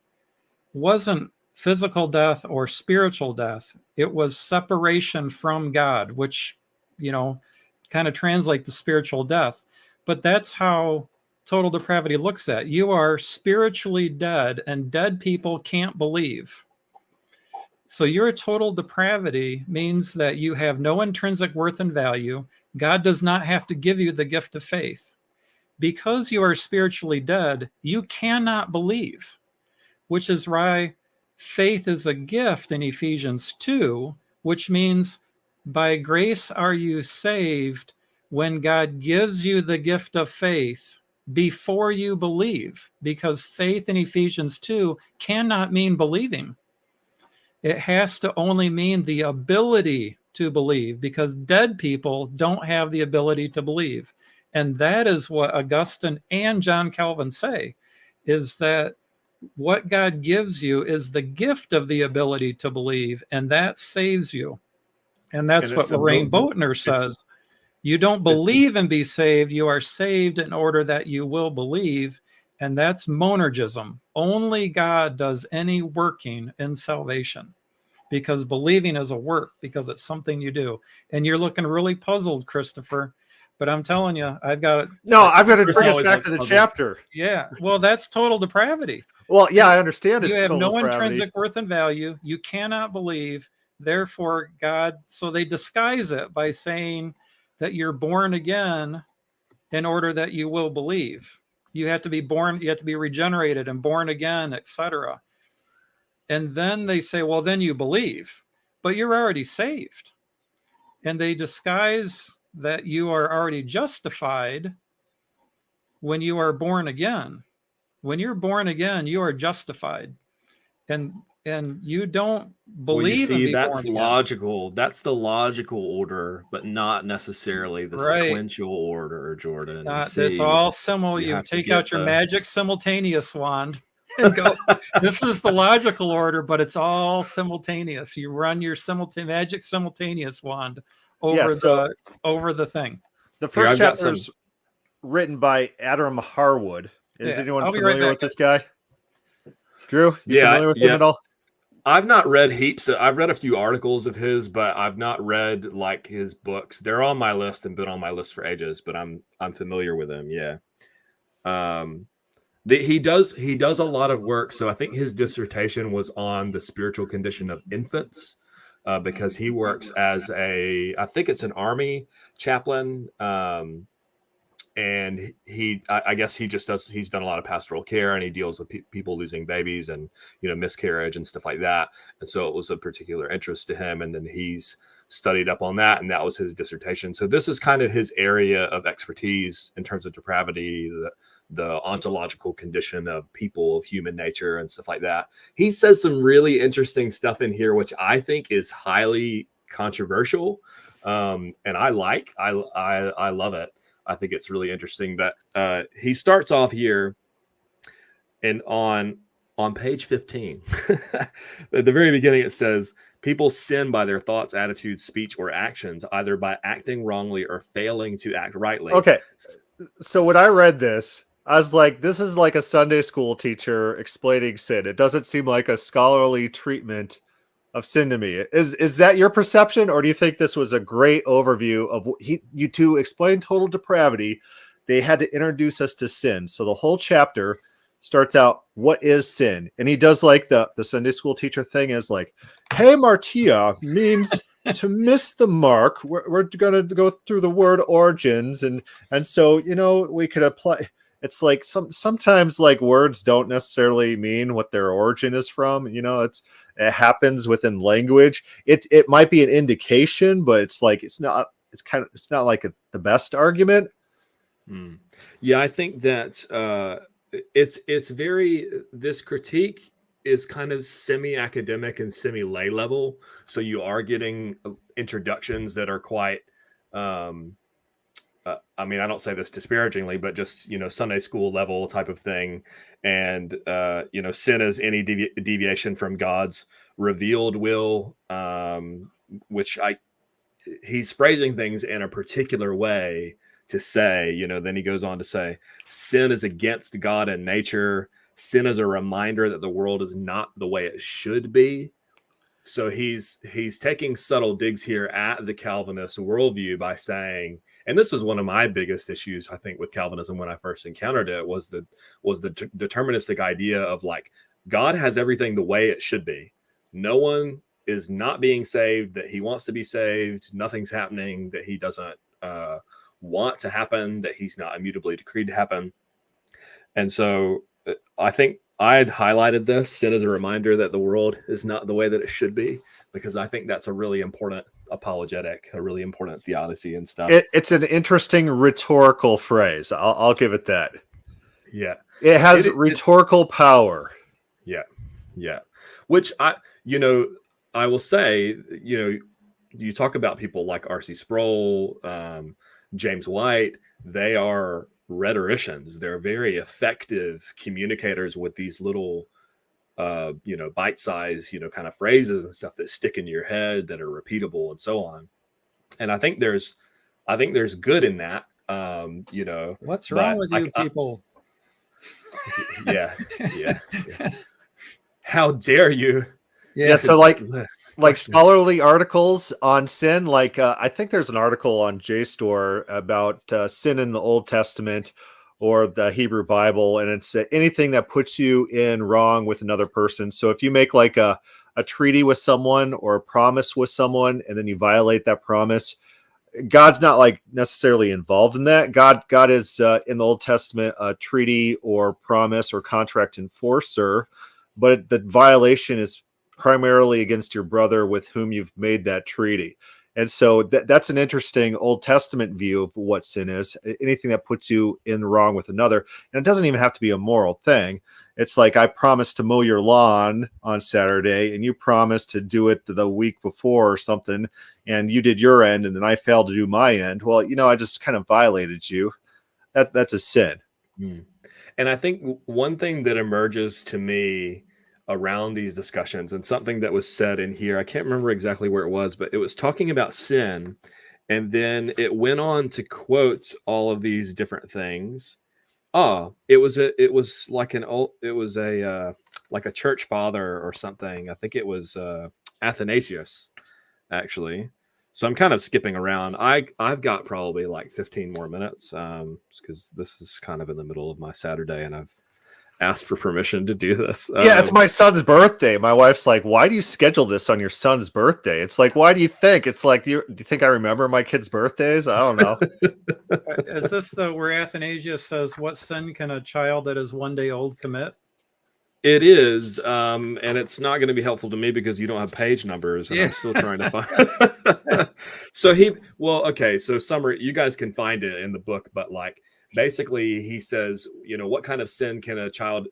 [SPEAKER 4] wasn't physical death or spiritual death. It was separation from God, which, kind of translate to spiritual death. But that's how total depravity looks at. You are spiritually dead, and dead people can't believe. So your total depravity means that you have no intrinsic worth and value. God does not have to give you the gift of faith. Because you are spiritually dead, you cannot believe, which is why faith is a gift in Ephesians 2, which means by grace are you saved when God gives you the gift of faith before you believe, because faith in Ephesians 2 cannot mean believing. It has to only mean the ability to believe, because dead people don't have the ability to believe. And that is what Augustine and John Calvin say, is that what God gives you is the gift of the ability to believe, and that saves you. And that's what Lorraine Boatner says. You don't believe and be saved. You are saved in order that you will believe. And that's monergism. Only God does any working in salvation, because believing is a work, because it's something you do. And you're looking really puzzled, Christopher. But I'm telling you, I've got to bring
[SPEAKER 3] us back to the chapter.
[SPEAKER 4] Yeah. Well, that's total depravity.
[SPEAKER 3] Well, yeah, I understand.
[SPEAKER 4] You have no intrinsic worth and value. You cannot believe. Therefore, God, so they disguise it by saying that you're born again in order that you will believe. You have to be born, you have to be regenerated and born again, etc. And then they say, well, then you believe, but you're already saved. And they disguise that you are already justified when you are born again. When you're born again, you are justified, and you don't believe.
[SPEAKER 5] Well, you see, that's logical. That's the logical order, but not necessarily the sequential order, Jordan.
[SPEAKER 4] It's all simul. You take out your magic simultaneous wand and go, this is the logical order, but it's all simultaneous. You run your magic simultaneous wand over the thing.
[SPEAKER 3] The first chapter is written by Adam Harwood. Is anyone familiar with this guy? Drew, familiar with him at all?
[SPEAKER 5] I've not read heaps. I've read a few articles of his, but I've not read like his books. They're on my list and been on my list for ages, but I'm familiar with him. Yeah. He does a lot of work. So I think his dissertation was on the spiritual condition of infants, because he works as I think it's an army chaplain. And I guess he's done a lot of pastoral care, and he deals with people losing babies and, miscarriage and stuff like that. And so it was a particular interest to him. And then he's studied up on that, and that was his dissertation. So this is kind of his area of expertise in terms of depravity, the ontological condition of people, of human nature and stuff like that. He says some really interesting stuff in here, which I think is highly controversial. And I love it. I think it's really interesting that he starts off here and on page 15, at the very beginning, it says, people sin by their thoughts, attitudes, speech, or actions, either by acting wrongly or failing to act rightly.
[SPEAKER 3] Okay. So when I read this, I was like, this is like a Sunday school teacher explaining sin. It doesn't seem like a scholarly treatment of sin to me. Is that your perception, or do you think this was a great overview of you to explain total depravity? They had to introduce us to sin. So the whole chapter starts out, what is sin? And he does like the Sunday school teacher thing is like, hey, Martia means to miss the mark, we're going to go through the word origins, and so we could apply. It's like sometimes like words don't necessarily mean what their origin is from. It happens within language. It might be an indication, but it's like it's not like the best argument.
[SPEAKER 5] Yeah, I think that it's very, this critique is kind of semi-academic and semi-lay level. So you are getting introductions that are quite, I mean, I don't say this disparagingly, but just, Sunday school level type of thing. And, sin is any deviation from God's revealed will, which he's phrasing things in a particular way to say, then he goes on to say, sin is against God and nature. Sin is a reminder that the world is not the way it should be. So he's taking subtle digs here at the Calvinist worldview by saying, and this is one of my biggest issues, I think, with Calvinism when I first encountered it, was the deterministic idea of like, God has everything the way it should be. No one is not being saved that he wants to be saved. Nothing's happening that he doesn't want to happen, that he's not immutably decreed to happen. And so I think I had highlighted this, sin as a reminder that the world is not the way that it should be, because I think that's a really important apologetic, a really important theodicy and stuff.
[SPEAKER 3] It's an interesting rhetorical phrase. I'll give it that.
[SPEAKER 5] Yeah.
[SPEAKER 3] It has rhetorical power.
[SPEAKER 5] Yeah. Yeah. Which I will say, you talk about people like R.C. Sproul, James White, they are rhetoricians. They're very effective communicators with these little bite-sized kind of phrases and stuff that stick in your head, that are repeatable and so on. And I think there's good in that.
[SPEAKER 4] What's wrong with you people?
[SPEAKER 5] Yeah. How dare you?
[SPEAKER 3] Yeah, so like scholarly articles on sin, like I think there's an article on JSTOR about sin in the Old Testament or the Hebrew Bible, and it's anything that puts you in wrong with another person. So if you make like a treaty with someone or a promise with someone, and then you violate that promise, God's not like necessarily involved in that. God is in the Old Testament a treaty or promise or contract enforcer, but the violation is primarily against your brother with whom you've made that treaty. And so that's an interesting Old Testament view of what sin is. Anything that puts you in wrong with another. And it doesn't even have to be a moral thing. It's like, I promised to mow your lawn on Saturday and you promised to do it the week before or something, and you did your end and then I failed to do my end. Well, I just kind of violated you. That's a sin.
[SPEAKER 5] And I think one thing that emerges to me around these discussions, and something that was said in here, I can't remember exactly where it was, but it was talking about sin, and then it went on to quote all of these different things. It was like a church father or something. I think it was Athanasius, actually. So I'm kind of skipping around. I've got probably like 15 more minutes, because this is kind of in the middle of my Saturday, and I've asked for permission to do this.
[SPEAKER 3] Yeah, it's my son's birthday. My wife's like, why do you schedule this on your son's birthday? It's like, why do you think? It's like, do you think I remember my kids' birthdays? I don't know.
[SPEAKER 4] Is this where Athanasius says, what sin can a child that is 1 day old commit?
[SPEAKER 5] It is, and it's not going to be helpful to me because you don't have page numbers, and I'm still trying to find. So summary, you guys can find it in the book, but like, basically he says, what kind of sin can a child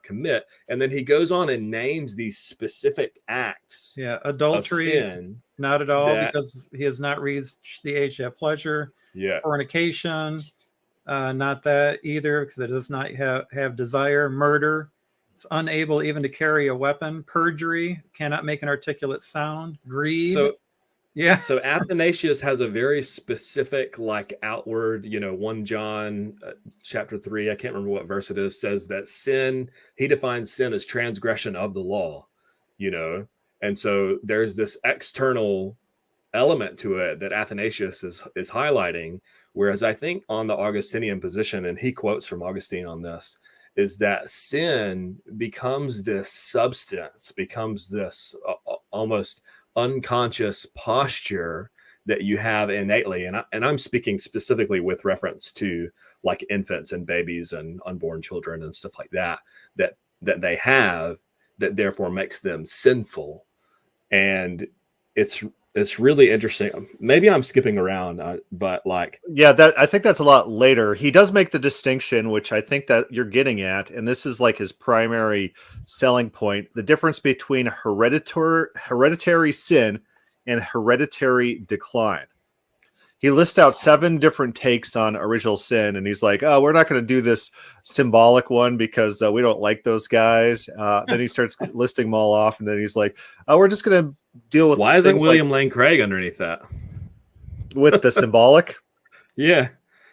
[SPEAKER 5] commit? And then he goes on and names these specific acts.
[SPEAKER 4] Yeah, adultery, sin, not at all, because he has not reached the age to have pleasure.
[SPEAKER 5] Yeah,
[SPEAKER 4] fornication, not that either, because it does not have desire. Murder, it's unable even to carry a weapon. Perjury, cannot make an articulate sound. Greed. So Athanasius has a very specific, like, outward, 1 John chapter 3, I can't remember what verse it is, says that sin, he defines sin as transgression of the law, and so there's this external element to it that Athanasius is highlighting, whereas I think on the Augustinian position, and he quotes from Augustine on this, is that sin becomes this substance, becomes this almost
[SPEAKER 5] unconscious posture that you have innately, and I'm speaking specifically with reference to like infants and babies and unborn children and stuff like that they have, that therefore makes them sinful. And it's really interesting. Maybe I'm skipping around, but like,
[SPEAKER 3] yeah, that I think that's a lot later. He does make the distinction, which I think that you're getting at, and this is like his primary selling point: the difference between hereditary sin and hereditary decline. He lists out 7 different takes on original sin, and he's like, "Oh, we're not going to do this symbolic one because we don't like those guys." Then he starts listing them all off, and then he's like, "Oh, we're just going to deal with."
[SPEAKER 5] Why isn't William Lane Craig underneath that?
[SPEAKER 3] With the symbolic?
[SPEAKER 5] Yeah,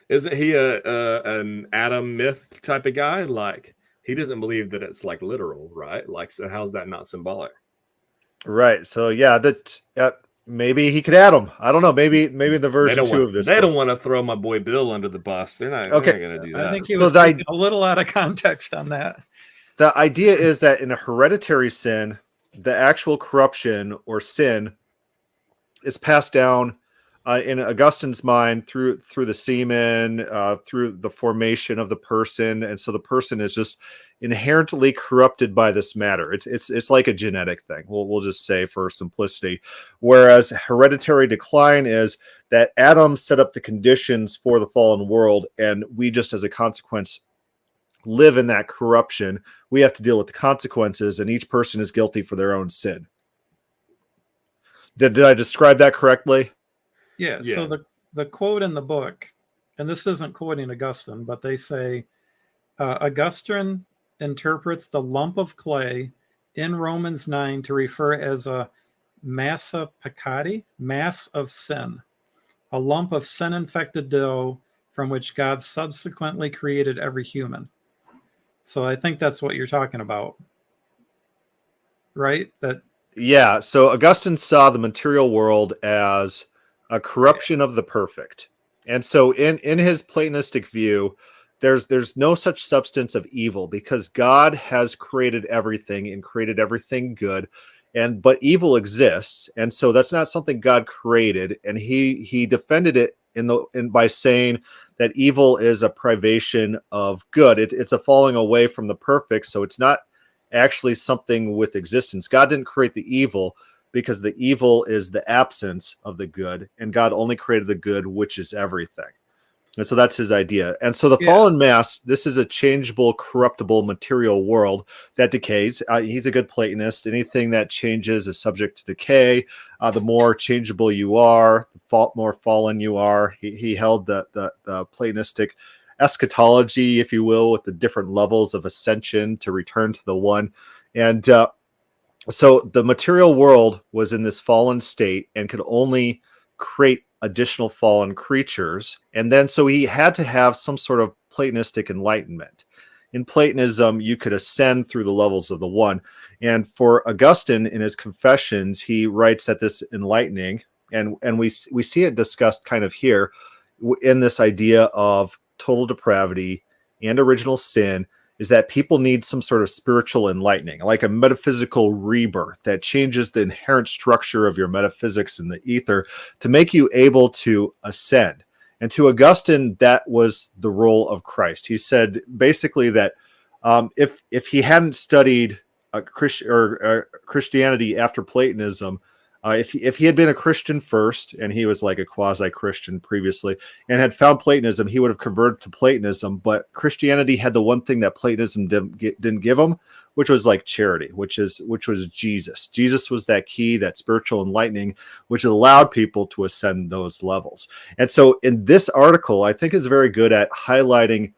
[SPEAKER 5] isn't he an Adam myth type of guy? Like, he doesn't believe that it's like literal, right? Like, so how's that not symbolic?
[SPEAKER 3] Right. So yeah, that. Maybe he could add them. I don't know. Maybe the version 2 of this.
[SPEAKER 5] They don't want to throw my boy Bill under the bus. They're not going to do that.
[SPEAKER 4] I think he was taking a little out of context on that.
[SPEAKER 3] The idea is that in a hereditary sin, the actual corruption or sin is passed down in Augustine's mind through the semen, through the formation of the person, and so the person is just inherently corrupted by this matter. It's like a genetic thing. We'll just say for simplicity. Whereas hereditary decline is that Adam set up the conditions for the fallen world, and we just as a consequence live in that corruption. We have to deal with the consequences, and each person is guilty for their own sin. Did I describe that correctly?
[SPEAKER 4] Yeah. So the quote in the book, and this isn't quoting Augustine, but they say Augustine interprets the lump of clay in Romans 9 to refer as a massa peccati, mass of sin, a lump of sin-infected dough from which God subsequently created every human. So I think that's what you're talking about, right?
[SPEAKER 3] Yeah. So Augustine saw the material world as a corruption of the perfect. And so in his Platonistic view, there's no such substance of evil because God has created everything and created everything good, but evil exists, and so that's not something God created. And he defended it by saying that evil is a privation of good. It's a falling away from the perfect, so it's not actually something with existence. God didn't create the evil because the evil is the absence of the good, and God only created the good, which is everything. And so that's his idea. And so the fallen mass, this is a changeable, corruptible material world that decays. He's a good Platonist. Anything that changes is subject to decay. The more changeable you are, the more fallen you are. He held the Platonistic eschatology, if you will, with the different levels of ascension to return to the one. And so the material world was in this fallen state and could only create additional fallen creatures. And then so he had to have some sort of Platonistic enlightenment. In Platonism, you could ascend through the levels of the one. And for Augustine, in his Confessions, he writes that this enlightening, and we see it discussed kind of here in this idea of total depravity and original sin, is that people need some sort of spiritual enlightening, like a metaphysical rebirth that changes the inherent structure of your metaphysics in the ether to make you able to ascend. And to Augustine, that was the role of Christ. He said basically that if he hadn't studied Christianity after Platonism, if he had been a Christian first, and he was like a quasi-Christian previously, and had found Platonism, he would have converted to Platonism. But Christianity had the one thing that Platonism didn't give him, which was like charity, which was Jesus. Jesus was that key, that spiritual enlightening, which allowed people to ascend those levels. And so in this article, I think is very good at highlighting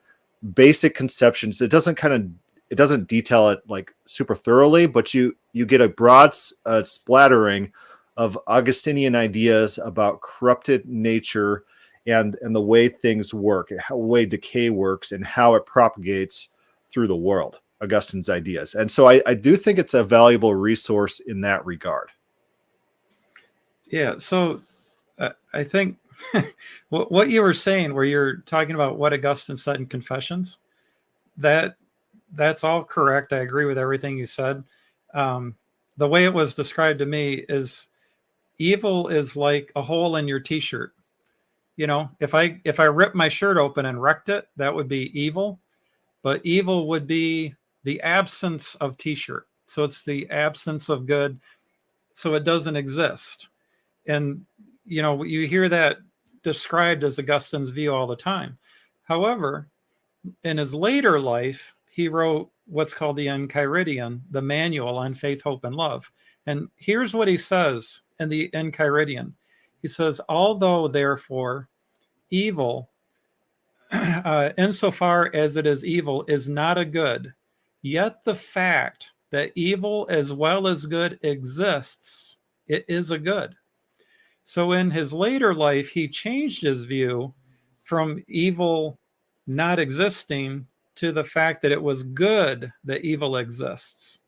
[SPEAKER 3] basic conceptions. It doesn't detail it like super thoroughly, but you get a broad splattering of Augustinian ideas about corrupted nature and the way things work, how way decay works, and how it propagates through the world. Augustine's ideas. And so I do think it's a valuable resource in that regard.
[SPEAKER 4] Yeah. So I think what you were saying, where you're talking about what Augustine said in Confessions, that's all correct. I agree with everything you said. The way it was described to me is evil is like a hole in your t-shirt. You know, if I ripped my shirt open and wrecked it, that would be evil. But evil would be the absence of t-shirt. So it's the absence of good. So it doesn't exist. And, you know, you hear that described as Augustine's view all the time. However, in his later life, he wrote what's called the Enchiridion, the manual on faith, hope, and love. And here's what he says in the Enchiridion. He says, although, therefore, evil, insofar as it is evil, is not a good, yet the fact that evil as well as good exists, it is a good. So in his later life, he changed his view from evil not existing to the fact that it was good that evil exists.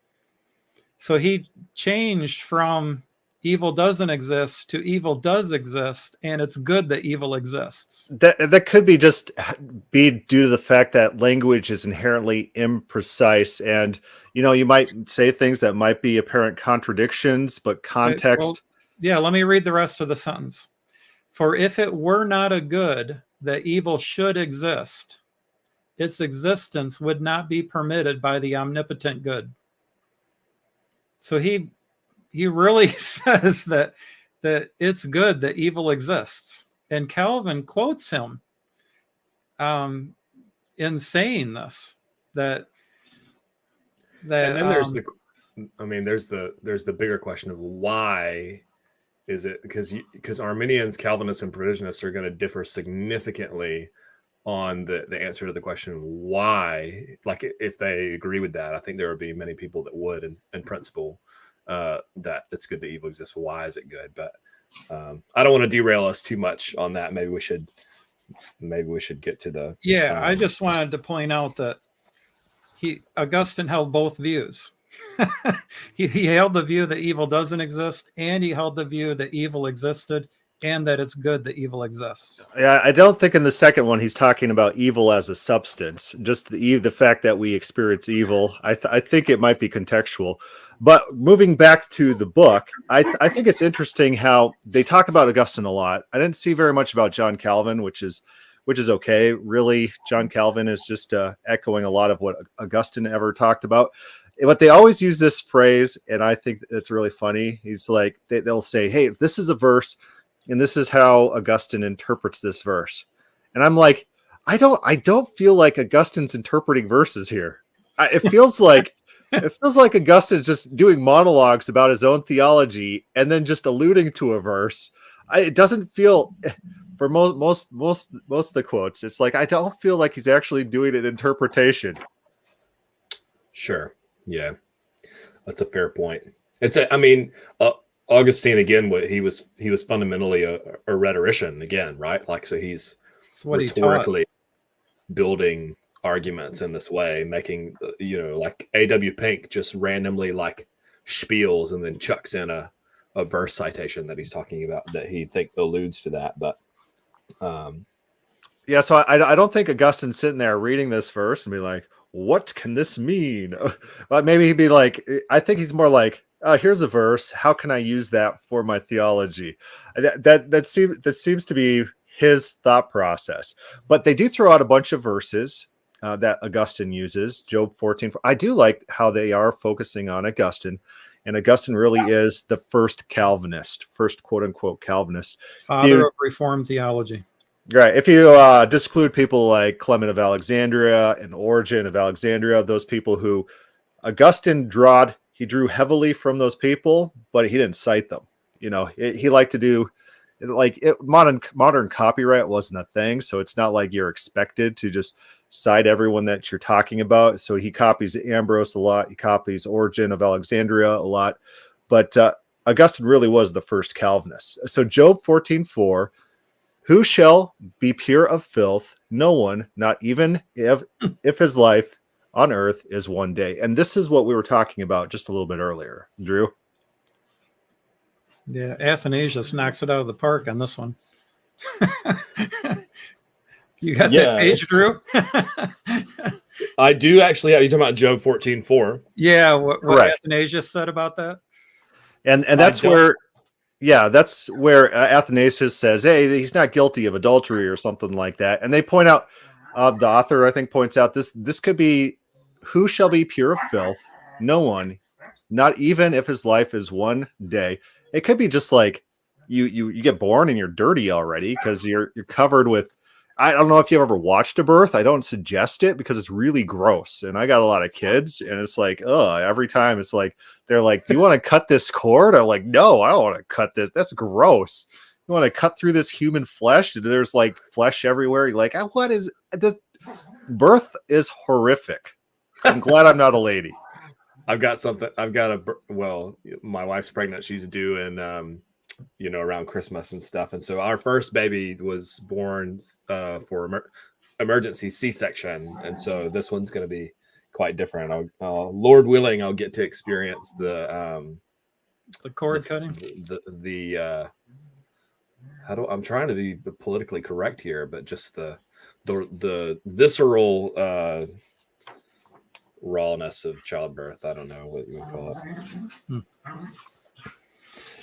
[SPEAKER 4] So he changed from evil doesn't exist to evil does exist, and it's good that evil exists.
[SPEAKER 3] That could be just be due to the fact that language is inherently imprecise, and you know, you might say things that might be apparent contradictions, but context.
[SPEAKER 4] Well, yeah, let me read the rest of the sentence. For if it were not a good that evil should exist, its existence would not be permitted by the omnipotent good. So he really says that it's good that evil exists. And Calvin quotes him in saying this, that and
[SPEAKER 5] then there's there's the bigger question of why is it, because Arminians, Calvinists, and Provisionists are going to differ significantly on the answer to the question why. Like, if they agree with that, I think there would be many people that would in principle, that it's good that evil exists. Why is it good? But I don't want to derail us too much on that. Maybe we should get to the
[SPEAKER 4] I just wanted to point out that Augustine held both views. he held the view that evil doesn't exist, and he held the view that evil existed and that it's good that evil exists.
[SPEAKER 3] Yeah, I don't think in the second one he's talking about evil as a substance, just the fact that we experience evil. I think it might be contextual. But moving back to the book, I think it's interesting how they talk about Augustine a lot. I didn't see very much about John Calvin, which is okay. Really, John Calvin is just echoing a lot of what Augustine ever talked about. But they always use this phrase, and I think it's really funny. He's like, they'll say, hey, this is a verse, and this is how Augustine interprets this verse. And I'm like, I don't feel like Augustine's interpreting verses here. It feels like Augustine's just doing monologues about his own theology and then just alluding to a verse. It doesn't feel, for most of the quotes, it's like I don't feel like he's actually doing an interpretation.
[SPEAKER 5] Sure. Yeah, that's a fair point. Augustine, again, he was fundamentally a rhetorician again, right? Like, so he's rhetorically building arguments in this way, making, like A.W. Pink just randomly like spiels and then chucks in a verse citation that he's talking about that he alludes to that. But
[SPEAKER 3] so I don't think Augustine's sitting there reading this verse and be like, what can this mean? But maybe he'd be like, I think he's more like, here's a verse. How can I use that for my theology? That seems to be his thought process. But they do throw out a bunch of verses that Augustine uses. Job 14. I do like how they are focusing on Augustine. And Augustine really is the first Calvinist, first quote unquote Calvinist.
[SPEAKER 4] Father of Reformed theology.
[SPEAKER 3] Right. If you disclude people like Clement of Alexandria and Origen of Alexandria, those people who Augustine drew heavily from those people, but he didn't cite them. He liked to do modern copyright wasn't a thing. So it's not like you're expected to just cite everyone that you're talking about. So he copies Ambrose a lot. He copies Origen of Alexandria a lot. But Augustine really was the first Calvinist. So Job 14:4. Who shall be pure of filth? No one, not even if his life on earth is one day. And this is what we were talking about just a little bit earlier, Drew.
[SPEAKER 4] Yeah, Athanasius knocks it out of the park on this one. You got that page, Drew?
[SPEAKER 5] I do actually. Are you talking about Job 14:4?
[SPEAKER 4] Yeah, what Athanasius said about that?
[SPEAKER 3] And that's where Yeah, that's where Athanasius says, hey, he's not guilty of adultery or something like that. And they point out, the author, I think, points out this could be, who shall be pure of filth? No one, not even if his life is one day. It could be just like you get born and you're dirty already because you're covered with. I don't know if you've ever watched a birth. I don't suggest it because it's really gross. And I got a lot of kids, and it's like, oh, every time it's like, they're like, do you want to cut this cord? I'm like, no, I don't want to cut this. That's gross. You want to cut through this human flesh? There's like flesh everywhere. You're like, what is this? Birth is horrific. I'm glad I'm not a lady.
[SPEAKER 5] I've got something. Well, my wife's pregnant. She's due in, around Christmas and stuff. And so our first baby was born for emergency C-section. And so this one's going to be quite different. Lord willing, I'll get to experience the
[SPEAKER 4] cord cutting.
[SPEAKER 5] I'm trying to be politically correct here, but just the visceral rawness of childbirth. I don't know what you would call it.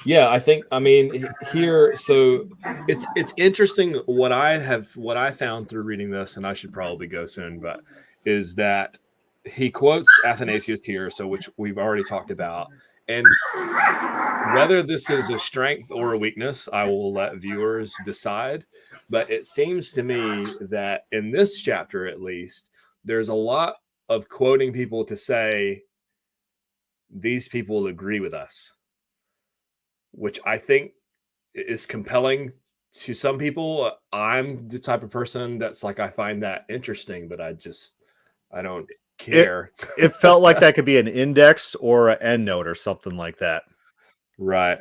[SPEAKER 5] Yeah, I mean here, so it's interesting what I found through reading this, and I should probably go soon, but is that he quotes Athanasius here, so which we've already talked about. And whether this is a strength or a weakness, I will let viewers decide. But it seems to me that in this chapter, at least, there's a lot of quoting people to say, these people agree with us, which I think is compelling to some people. I'm the type of person that's like, I find that interesting, but I don't care.
[SPEAKER 3] It felt like that could be an index or an endnote or something like that.
[SPEAKER 5] Right.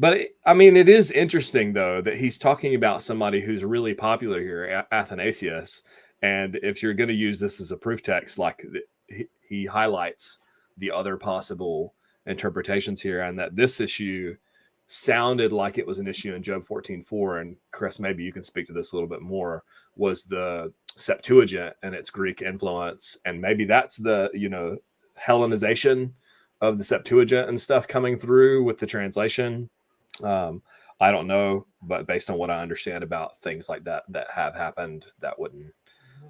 [SPEAKER 5] But it is interesting, though, that he's talking about somebody who's really popular here, Athanasius. And if you're going to use this as a proof text, like he highlights the other possible interpretations here, and that this issue sounded like it was an issue in Job 14:4. And Chris, maybe you can speak to this a little bit more, was the Septuagint and its Greek influence. And maybe that's the, Hellenization of the Septuagint and stuff coming through with the translation. I don't know, but based on what I understand about things like that have happened,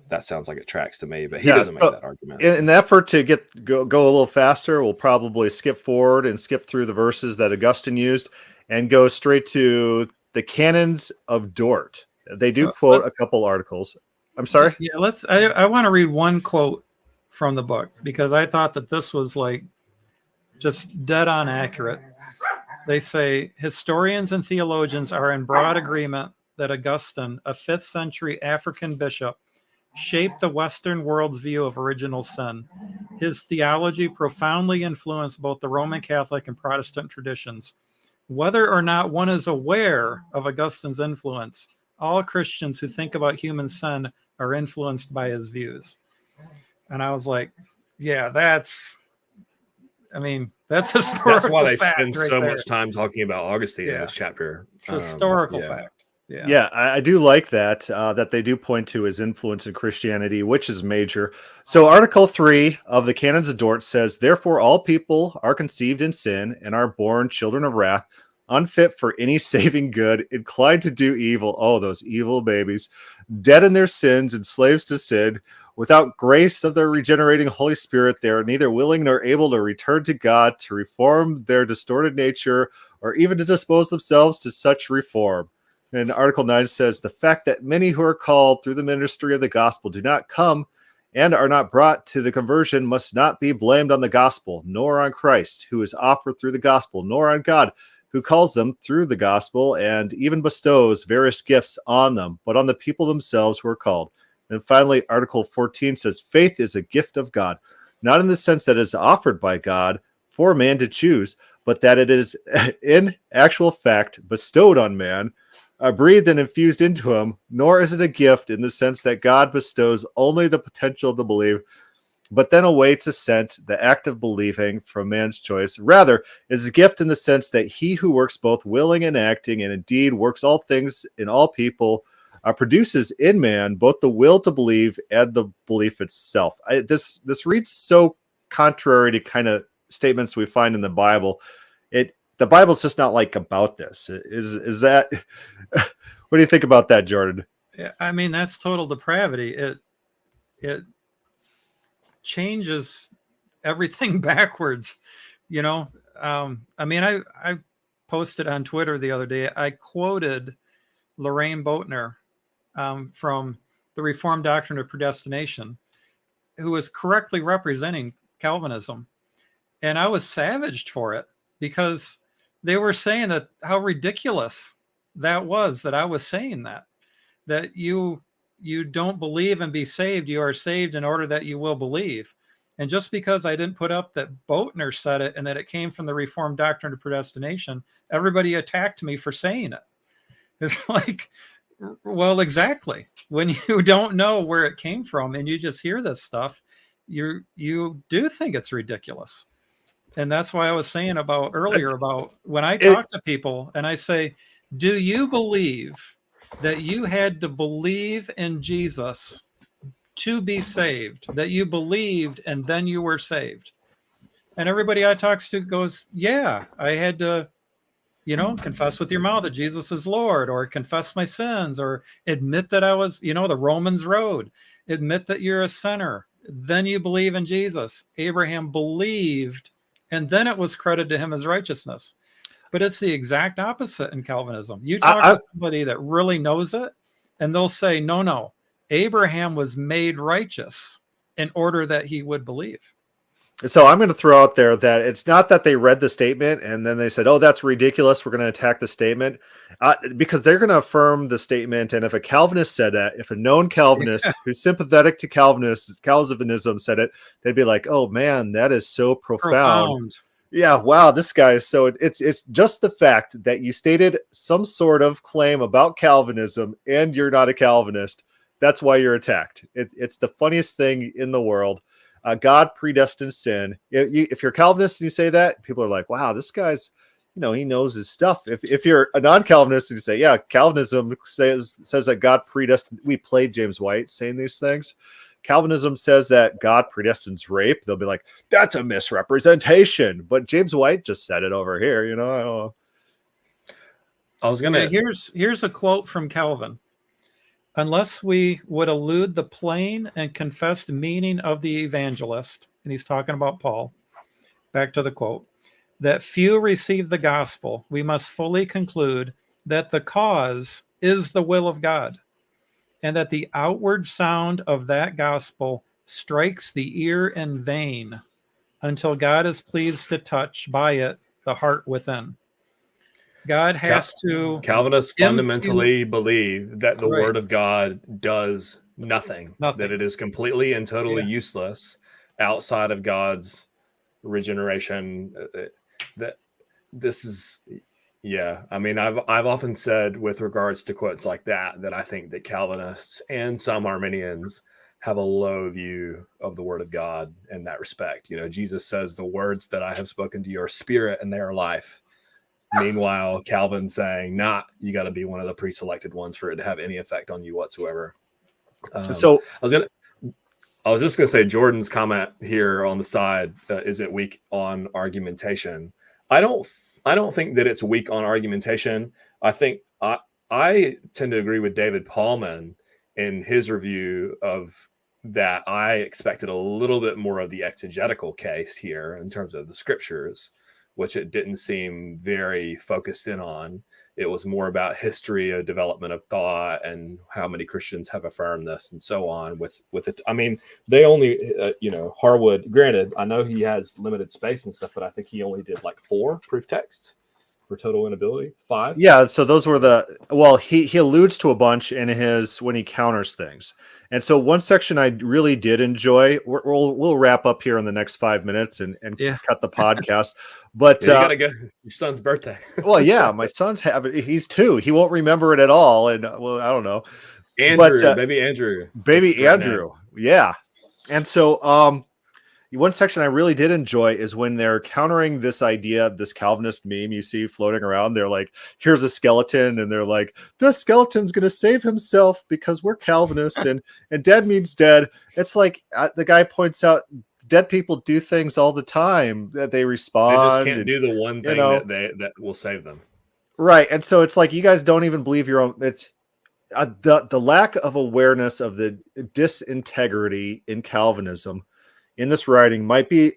[SPEAKER 5] that sounds like it tracks to me, but he doesn't make that argument.
[SPEAKER 3] In the effort to go a little faster, we'll probably skip forward and skip through the verses that Augustine used and go straight to the canons of Dort. They do quote a couple articles. I'm sorry?
[SPEAKER 4] Yeah, I want to read one quote from the book because I thought that this was like just dead on accurate. They say, historians and theologians are in broad agreement that Augustine, a 5th century African bishop, shaped the Western world's view of original sin. His theology profoundly influenced both the Roman Catholic and Protestant traditions. Whether or not one is aware of Augustine's influence, all Christians who think about human sin are influenced by his views. And I was like, yeah, that's historical.
[SPEAKER 5] That's why they
[SPEAKER 4] fact
[SPEAKER 5] spend
[SPEAKER 4] right
[SPEAKER 5] so
[SPEAKER 4] there.
[SPEAKER 5] much time talking about Augustine in this chapter.
[SPEAKER 4] It's historical fact.
[SPEAKER 3] Yeah, I do like that they do point to his influence in Christianity, which is major. So Article 3 of the Canons of Dort says, therefore all people are conceived in sin and are born children of wrath, unfit for any saving good, inclined to do evil. Oh, those evil babies. Dead in their sins and slaves to sin. Without grace of the regenerating Holy Spirit, they are neither willing nor able to return to God, to reform their distorted nature, or even to dispose themselves to such reform. And Article 9 says, the fact that many who are called through the ministry of the gospel do not come and are not brought to the conversion must not be blamed on the gospel, nor on Christ, who is offered through the gospel, nor on God, who calls them through the gospel and even bestows various gifts on them, but on the people themselves who are called. And finally, Article 14 says, faith is a gift of God, not in the sense that it is offered by God for man to choose, but that it is in actual fact bestowed on man, breathed and infused into him, nor is it a gift in the sense that God bestows only the potential to believe, but then awaits assent, the act of believing from man's choice. Rather, it is a gift in the sense that he who works both willing and acting, and indeed works all things in all people, produces in man both the will to believe and the belief itself. This reads so contrary to kind of statements we find in the Bible. the Bible's just not like about this. Is that, what do you think about that, Jordan?
[SPEAKER 4] I mean, that's total depravity. It changes everything backwards, you know. I mean, I posted on Twitter the other day, I quoted Lorraine Boatner from the Reformed Doctrine of Predestination, who was correctly representing Calvinism. And I was savaged for it because they were saying that how ridiculous that was, that I was saying that you don't believe and be saved. You are saved in order that you will believe. And just because I didn't put up that Boatner said it and that it came from the Reformed Doctrine of Predestination, everybody attacked me for saying it. It's like, well, exactly. When you don't know where it came from and you just hear this stuff, you do think it's ridiculous. And that's why I was saying earlier about when I talk to people and I say, do you believe that you had to believe in Jesus to be saved, that you believed and then you were saved? And everybody I talk to goes, yeah, I had to, confess with your mouth that Jesus is Lord, or confess my sins, or admit that I was, the Romans road, admit that you're a sinner. Then you believe in Jesus. Abraham believed, and then it was credited to him as righteousness. But it's the exact opposite in Calvinism. You talk to somebody that really knows it, and they'll say, no, Abraham was made righteous in order that he would believe.
[SPEAKER 3] So I'm going to throw out there that it's not that they read the statement and then they said, oh, that's ridiculous, we're going to attack the statement, because they're going to affirm the statement. And if a Calvinist said that, if a known Calvinist who's sympathetic to Calvinism said it, they'd be like, oh man, that is so profound. Yeah, wow, this guy is so... It's just the fact that you stated some sort of claim about Calvinism and you're not a Calvinist. That's why you're attacked. It's the funniest thing in the world. God predestined sin. If you're a Calvinist and you say that, people are like, wow, this guy's, he knows his stuff. If you're a non-Calvinist and you say, yeah, Calvinism says that God predestined... We played James White saying these things. Calvinism says that God predestines rape. They'll be like, that's a misrepresentation. But James White just said it over here, I don't know.
[SPEAKER 5] I was going to...
[SPEAKER 4] Here's a quote from Calvin. Unless we would elude the plain and confessed meaning of the evangelist, and he's talking about Paul, back to the quote, that few receive the gospel, we must fully conclude that the cause is the will of God, and that the outward sound of that gospel strikes the ear in vain until God is pleased to touch by it the heart within. God has to...
[SPEAKER 5] Calvinists fundamentally believe that the word of God does nothing. That it is completely and totally useless outside of God's regeneration. That this is... Yeah, I mean, I've often said with regards to quotes like that I think that Calvinists and some Arminians have a low view of the word of God in that respect. Jesus says, the words that I have spoken to your spirit and they are life. Meanwhile, Calvin saying, you got to be one of the pre-selected ones for it to have any effect on you whatsoever. So I was just going to say Jordan's comment here on the side, is it weak on argumentation? I don't think that it's weak on argumentation. I think I tend to agree with David Paulman in his review of that. I expected a little bit more of the exegetical case here in terms of the scriptures, which it didn't seem very focused in on. It was more about history, a development of thought, and how many Christians have affirmed this and so on with it. I mean, they only, Harwood, granted, I know he has limited space and stuff, but I think he only did like 4 proof texts for total inability, 5.
[SPEAKER 3] Yeah. So those were he alludes to a bunch in when he counters things. And so one section I really did enjoy, we'll wrap up here in the next 5 minutes and cut the podcast. But
[SPEAKER 5] you gotta go. Your son's birthday.
[SPEAKER 3] Well, yeah, my son's he's 2. He won't remember it at all. And I don't know.
[SPEAKER 5] Baby Andrew.
[SPEAKER 3] Baby Andrew. Yeah. And so one section I really did enjoy is when they're countering this idea, this Calvinist meme you see floating around. They're like, here's a skeleton, and they're like, the skeleton's going to save himself because we're Calvinists, and dead means dead. It's like the guy points out, dead people do things all the time that they respond.
[SPEAKER 5] They just can't do the one thing that will save them.
[SPEAKER 3] Right. And so it's like, you guys don't even believe your own. It's the lack of awareness of the disintegrity in Calvinism in this writing might be,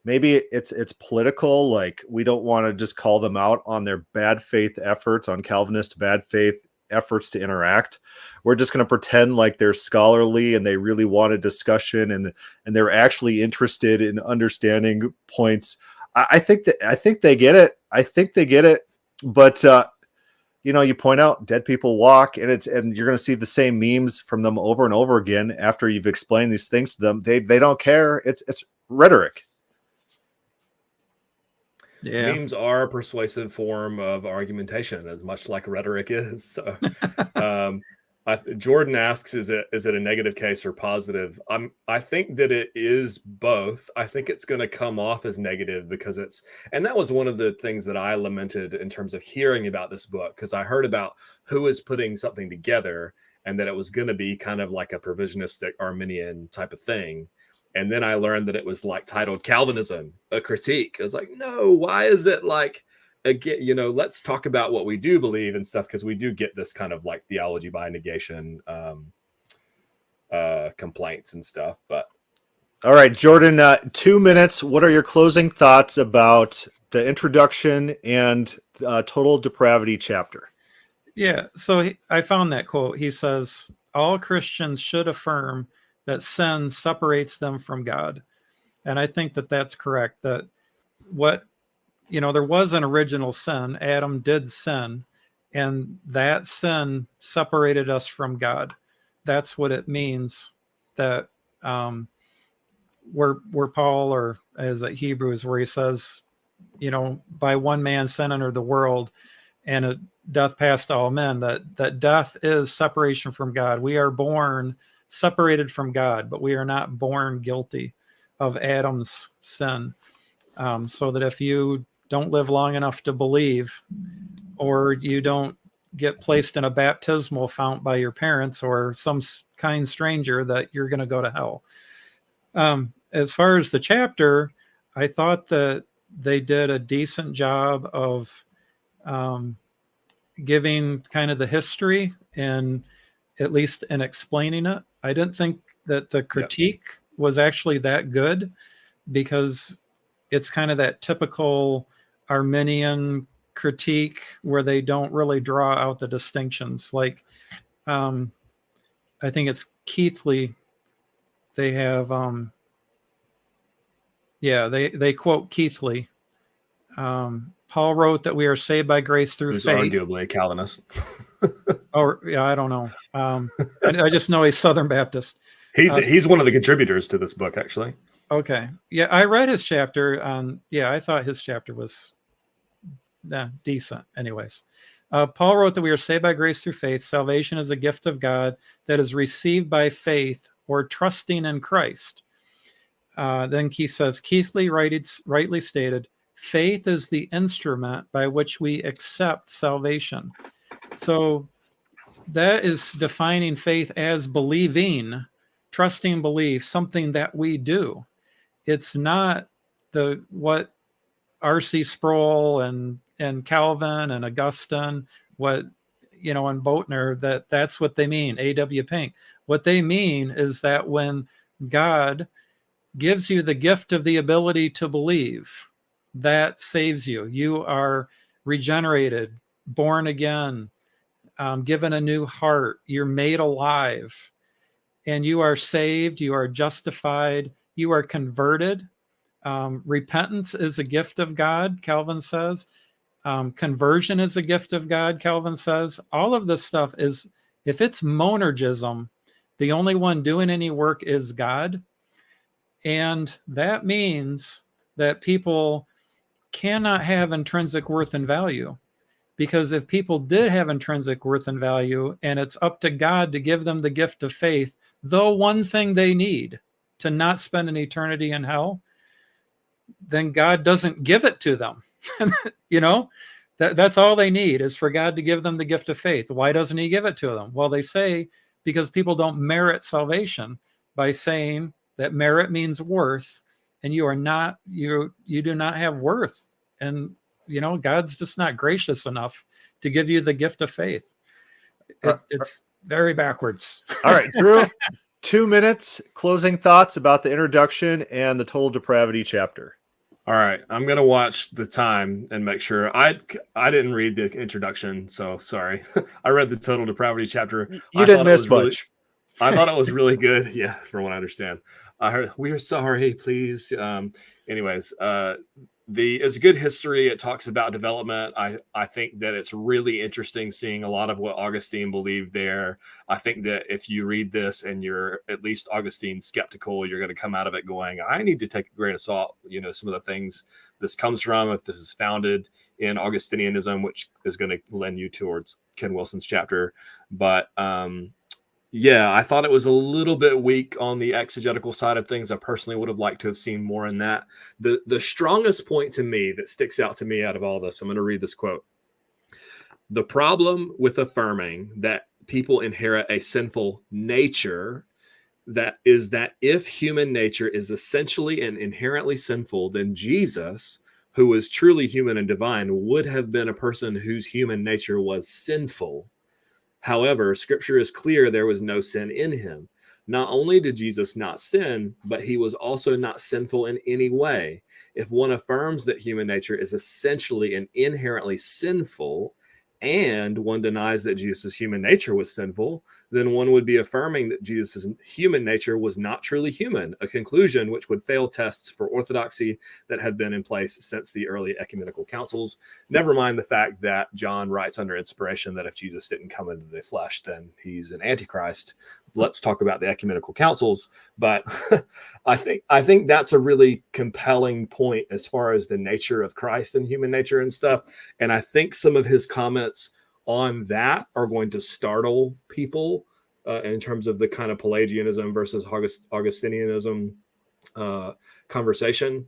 [SPEAKER 3] maybe it's political. Like, we don't want to just call them out on their bad faith efforts, on Calvinist bad faith efforts to interact. We're just going to pretend like they're scholarly and they really want a discussion, and they're actually interested in understanding points. I think they get it. I think they get it. But you point out dead people walk, and you're going to see the same memes from them over and over again after you've explained these things to them. They don't care. It's rhetoric.
[SPEAKER 4] Yeah.
[SPEAKER 5] Memes are a persuasive form of argumentation, as much like rhetoric is. So, Jordan asks, is it a negative case or positive? I think that it is both. I think it's going to come off as negative because and that was one of the things that I lamented in terms of hearing about this book, because I heard about who is putting something together and that it was going to be kind of like a provisionistic Arminian type of thing. And then I learned that it was like titled Calvinism, a critique. I was like, no, why is it like, again, let's talk about what we do believe and stuff, because we do get this kind of like theology by negation complaints and stuff. But
[SPEAKER 3] all right, Jordan, 2 minutes. What are your closing thoughts about the introduction and total depravity chapter?
[SPEAKER 4] Yeah, so I found that quote. He says, all Christians should affirm that sin separates them from God. And I think that that's correct, that there was an original sin. Adam did sin, and that sin separated us from God. That's what it means that where Paul, or as at Hebrews, where he says, by one man sin entered the world, and death passed to all men, that death is separation from God. We are born separated from God, but we are not born guilty of Adam's sin. So that if you don't live long enough to believe, or you don't get placed in a baptismal fount by your parents or some kind stranger, that you're going to go to hell. As far as the chapter, I thought that they did a decent job of giving kind of the history, and at least in explaining it. I didn't think that the critique was actually that good, because it's kind of that typical Arminian critique where they don't really draw out the distinctions. Like, I think it's Keithley. They have, they quote Keithley. Paul wrote that we are saved by grace through
[SPEAKER 5] Who's
[SPEAKER 4] faith.
[SPEAKER 5] arguably a Calvinist.
[SPEAKER 4] I don't know. I just know he's Southern Baptist.
[SPEAKER 5] He's one of the contributors to this book, actually.
[SPEAKER 4] Okay. Yeah, I read his chapter. I thought his chapter was decent. Anyways, Paul wrote that we are saved by grace through faith. Salvation is a gift of God that is received by faith or trusting in Christ. Then he says, Keithley rightly stated, faith is the instrument by which we accept salvation. So that is defining faith as believing, trusting belief, something that we do. It's not what R.C. Sproul and Calvin and Augustine, and Boatner, that's what they mean. A.W. Pink. What they mean is that when God gives you the gift of the ability to believe, that saves you. You are regenerated, born again, given a new heart. You're made alive, and you are saved. You are justified. You are converted. Repentance is a gift of God, Calvin says. Conversion is a gift of God, Calvin says. All of this stuff is, if it's monergism, the only one doing any work is God. And that means that people cannot have intrinsic worth and value. Because if people did have intrinsic worth and value, and it's up to God to give them the gift of faith, the one thing they need to not spend an eternity in hell, then God doesn't give it to them. That's all they need, is for God to give them the gift of faith. Why doesn't he give it to them? Well, they say because people don't merit salvation by saying that merit means worth, and you are not, you do not have worth. And, God's just not gracious enough to give you the gift of faith. It's very backwards.
[SPEAKER 3] All right, Drew, 2 minutes, closing thoughts about the introduction and the total depravity chapter.
[SPEAKER 5] All right, I'm gonna watch the time and make sure. I didn't read the introduction, so sorry. I read the total depravity chapter.
[SPEAKER 3] You didn't miss much.
[SPEAKER 5] I thought it was really good. Yeah, from what I understand. I heard we're sorry, please. Anyways, it's a good history. It talks about development. I think that it's really interesting seeing a lot of what Augustine believed there. I think that if you read this and you're at least Augustine skeptical, you're going to come out of it going, I need to take a grain of salt, some of the things this comes from, if this is founded in Augustinianism, which is going to lend you towards Ken Wilson's chapter. But yeah, I thought it was a little bit weak on the exegetical side of things. I personally would have liked to have seen more in that. The strongest point to me that sticks out to me out of all this, I'm going to read this quote. The problem with affirming that people inherit a sinful nature, that is that if human nature is essentially and inherently sinful, then Jesus, who was truly human and divine, would have been a person whose human nature was sinful. However, Scripture is clear there was no sin in him. Not only did Jesus not sin, but he was also not sinful in any way. If one affirms that human nature is essentially and inherently sinful, and one denies that Jesus' human nature was sinful, then one would be affirming that Jesus' human nature was not truly human, a conclusion which would fail tests for orthodoxy that had been in place since the early ecumenical councils. Never mind the fact that John writes under inspiration that if Jesus didn't come into the flesh, then he's an antichrist. Let's talk about the ecumenical councils. But I think that's a really compelling point as far as the nature of Christ and human nature and stuff. And I think some of his comments on that are going to startle people in terms of the kind of Pelagianism versus Augustinianism conversation.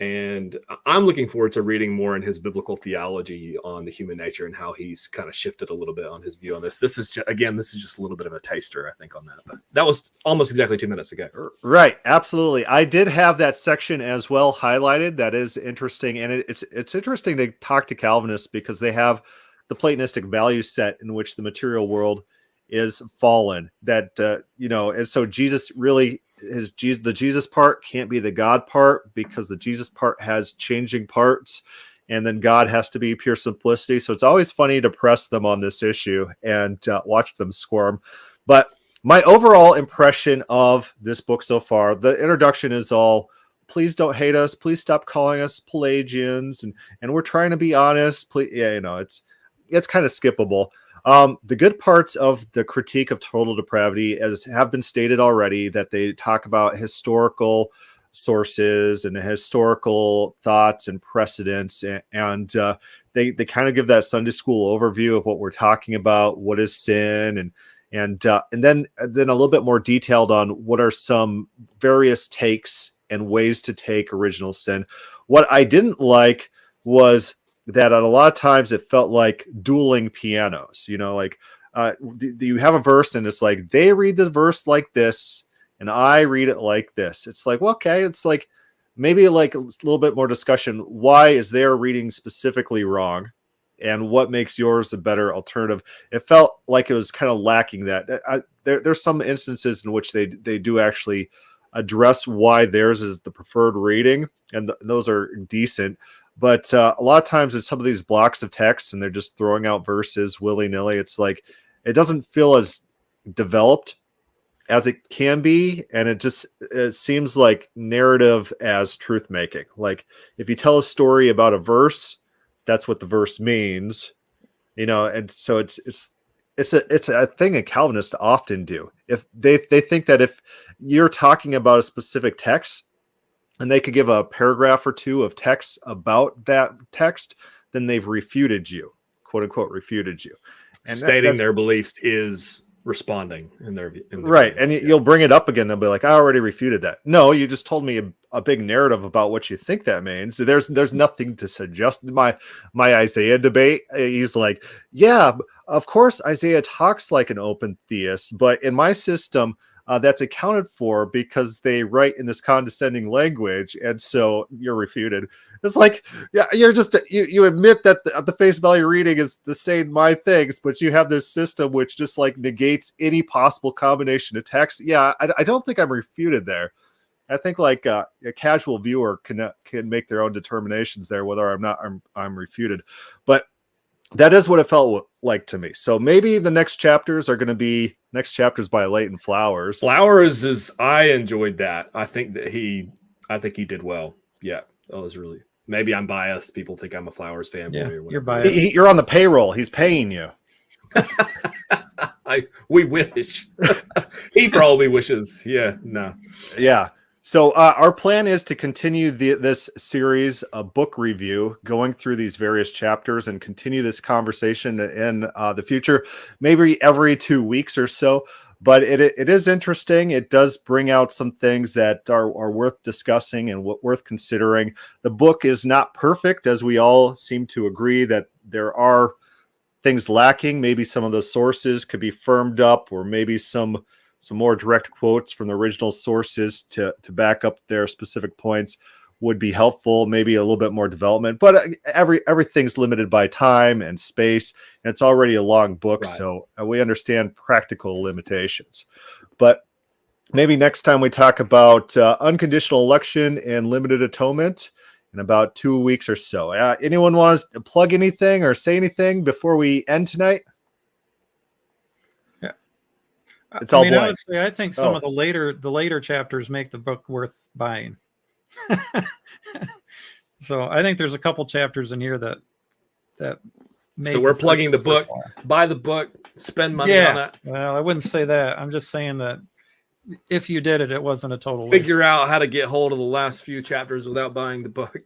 [SPEAKER 5] And I'm looking forward to reading more in his biblical theology on the human nature and how he's kind of shifted a little bit on his view on this. This is just a little bit of a taster, I think, on that. But that was almost exactly 2 minutes ago.
[SPEAKER 3] Right. Absolutely. I did have that section as well highlighted. That is interesting. And it's interesting to talk to Calvinists because they have the Platonistic value set in which the material world is fallen. That, and so Jesus really... the Jesus part can't be the God part because the Jesus part has changing parts, and then God has to be pure simplicity. So it's always funny to press them on this issue and watch them squirm. But my overall impression of this book so far, the introduction is all, please don't hate us. Please stop calling us Pelagians. And we're trying to be honest. Please, it's kind of skippable. The good parts of the critique of total depravity, as have been stated already, that they talk about historical sources and historical thoughts and precedents, and they kind of give that Sunday school overview of what we're talking about, what is sin, and then a little bit more detailed on what are some various takes and ways to take original sin. What I didn't like was that at a lot of times it felt like dueling pianos, you have a verse and it's like, they read the verse like this and I read it like this. It's like, well, okay. It's like, maybe like a little bit more discussion. Why is their reading specifically wrong? And what makes yours a better alternative? It felt like it was kind of lacking that. There's some instances in which they do actually address why theirs is the preferred reading. And those are decent. But a lot of times it's some of these blocks of text and they're just throwing out verses willy-nilly. It's like, it doesn't feel as developed as it can be. And it seems like narrative as truth making. Like if you tell a story about a verse, that's what the verse means, and so it's a thing a Calvinist often do. If they think that if you're talking about a specific text, and they could give a paragraph or two of text about that text, then they've refuted you, quote unquote, refuted you. And
[SPEAKER 5] stating their beliefs is responding in their
[SPEAKER 3] right.
[SPEAKER 5] view.
[SPEAKER 3] And you'll bring it up again. They'll be like, I already refuted that. No, you just told me a big narrative about what you think that means. There's nothing to suggest. My Isaiah debate, he's like, yeah, of course, Isaiah talks like an open theist, but in my system, that's accounted for because they write in this condescending language, and so you're refuted. It's like, yeah, you're just you admit that the face value reading is the same my things, but you have this system which just like negates any possible combination of text. Yeah, I don't think I'm refuted there. I think like a casual viewer can make their own determinations there whether I'm refuted, but that is what it felt like to me. So maybe the next chapters are going to be next chapters by Leighton Flowers.
[SPEAKER 5] I enjoyed that. I think he did well. Yeah, that was really. Maybe I'm biased. People think I'm a Flowers fanboy.
[SPEAKER 4] Yeah,
[SPEAKER 5] or whatever.
[SPEAKER 4] you're biased.
[SPEAKER 3] You're on the payroll. He's paying you.
[SPEAKER 5] We wish. He probably wishes. Yeah, no.
[SPEAKER 3] Yeah. So our plan is to continue this series of book review, going through these various chapters and continue this conversation in the future, maybe every 2 weeks or so. But it is interesting. It does bring out some things that are worth discussing and worth considering. The book is not perfect, as we all seem to agree that there are things lacking. Maybe some of the sources could be firmed up, or maybe some more direct quotes from the original sources to back up their specific points would be helpful. Maybe a little bit more development, but everything's limited by time and space, and it's already a long book. Right. So we understand practical limitations, but maybe next time we talk about unconditional election and limited atonement in about 2 weeks or so. Anyone wants to plug anything or say anything before we end tonight? It's all blank.
[SPEAKER 4] Honestly, I think some of the later chapters make the book worth buying. So I think there's a couple chapters in here that make.
[SPEAKER 5] So we're plugging the book. Buy the book. Spend money on it.
[SPEAKER 4] Well, I wouldn't say that. I'm just saying that if you did it, it wasn't a total.
[SPEAKER 5] Figure out how to get hold of the last few chapters without buying the book.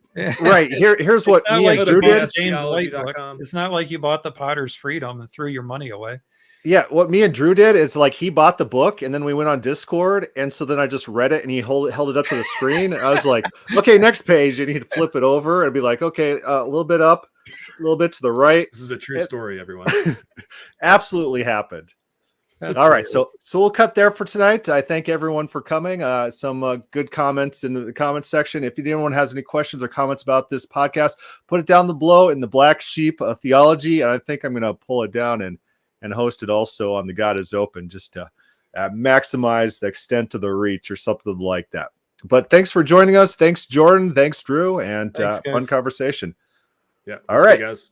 [SPEAKER 3] Right. Here's what me and Drew did.
[SPEAKER 4] James White book. It's not like you bought the Potter's Freedom and threw your money away.
[SPEAKER 3] Yeah, what me and Drew did is like he bought the book and then we went on Discord, and so then I just read it and he held it up to the screen. I was like, okay, next page, and he'd flip it over and be like, okay, a little bit up, a little bit to the right.
[SPEAKER 5] This is a true story, everyone.
[SPEAKER 3] Absolutely happened.
[SPEAKER 4] That's
[SPEAKER 3] all right, so we'll cut there for tonight. I thank everyone for coming. Some good comments in the comments section. If anyone has any questions or comments about this podcast, put it down below in the Black Sheep Theology, and I think I'm going to pull it down and host it also on the God is Open, just to maximize the extent of the reach or something like that. But thanks for joining us. Thanks, Jordan. Thanks, Drew. And fun conversation.
[SPEAKER 5] Yeah.
[SPEAKER 3] All right,
[SPEAKER 5] guys.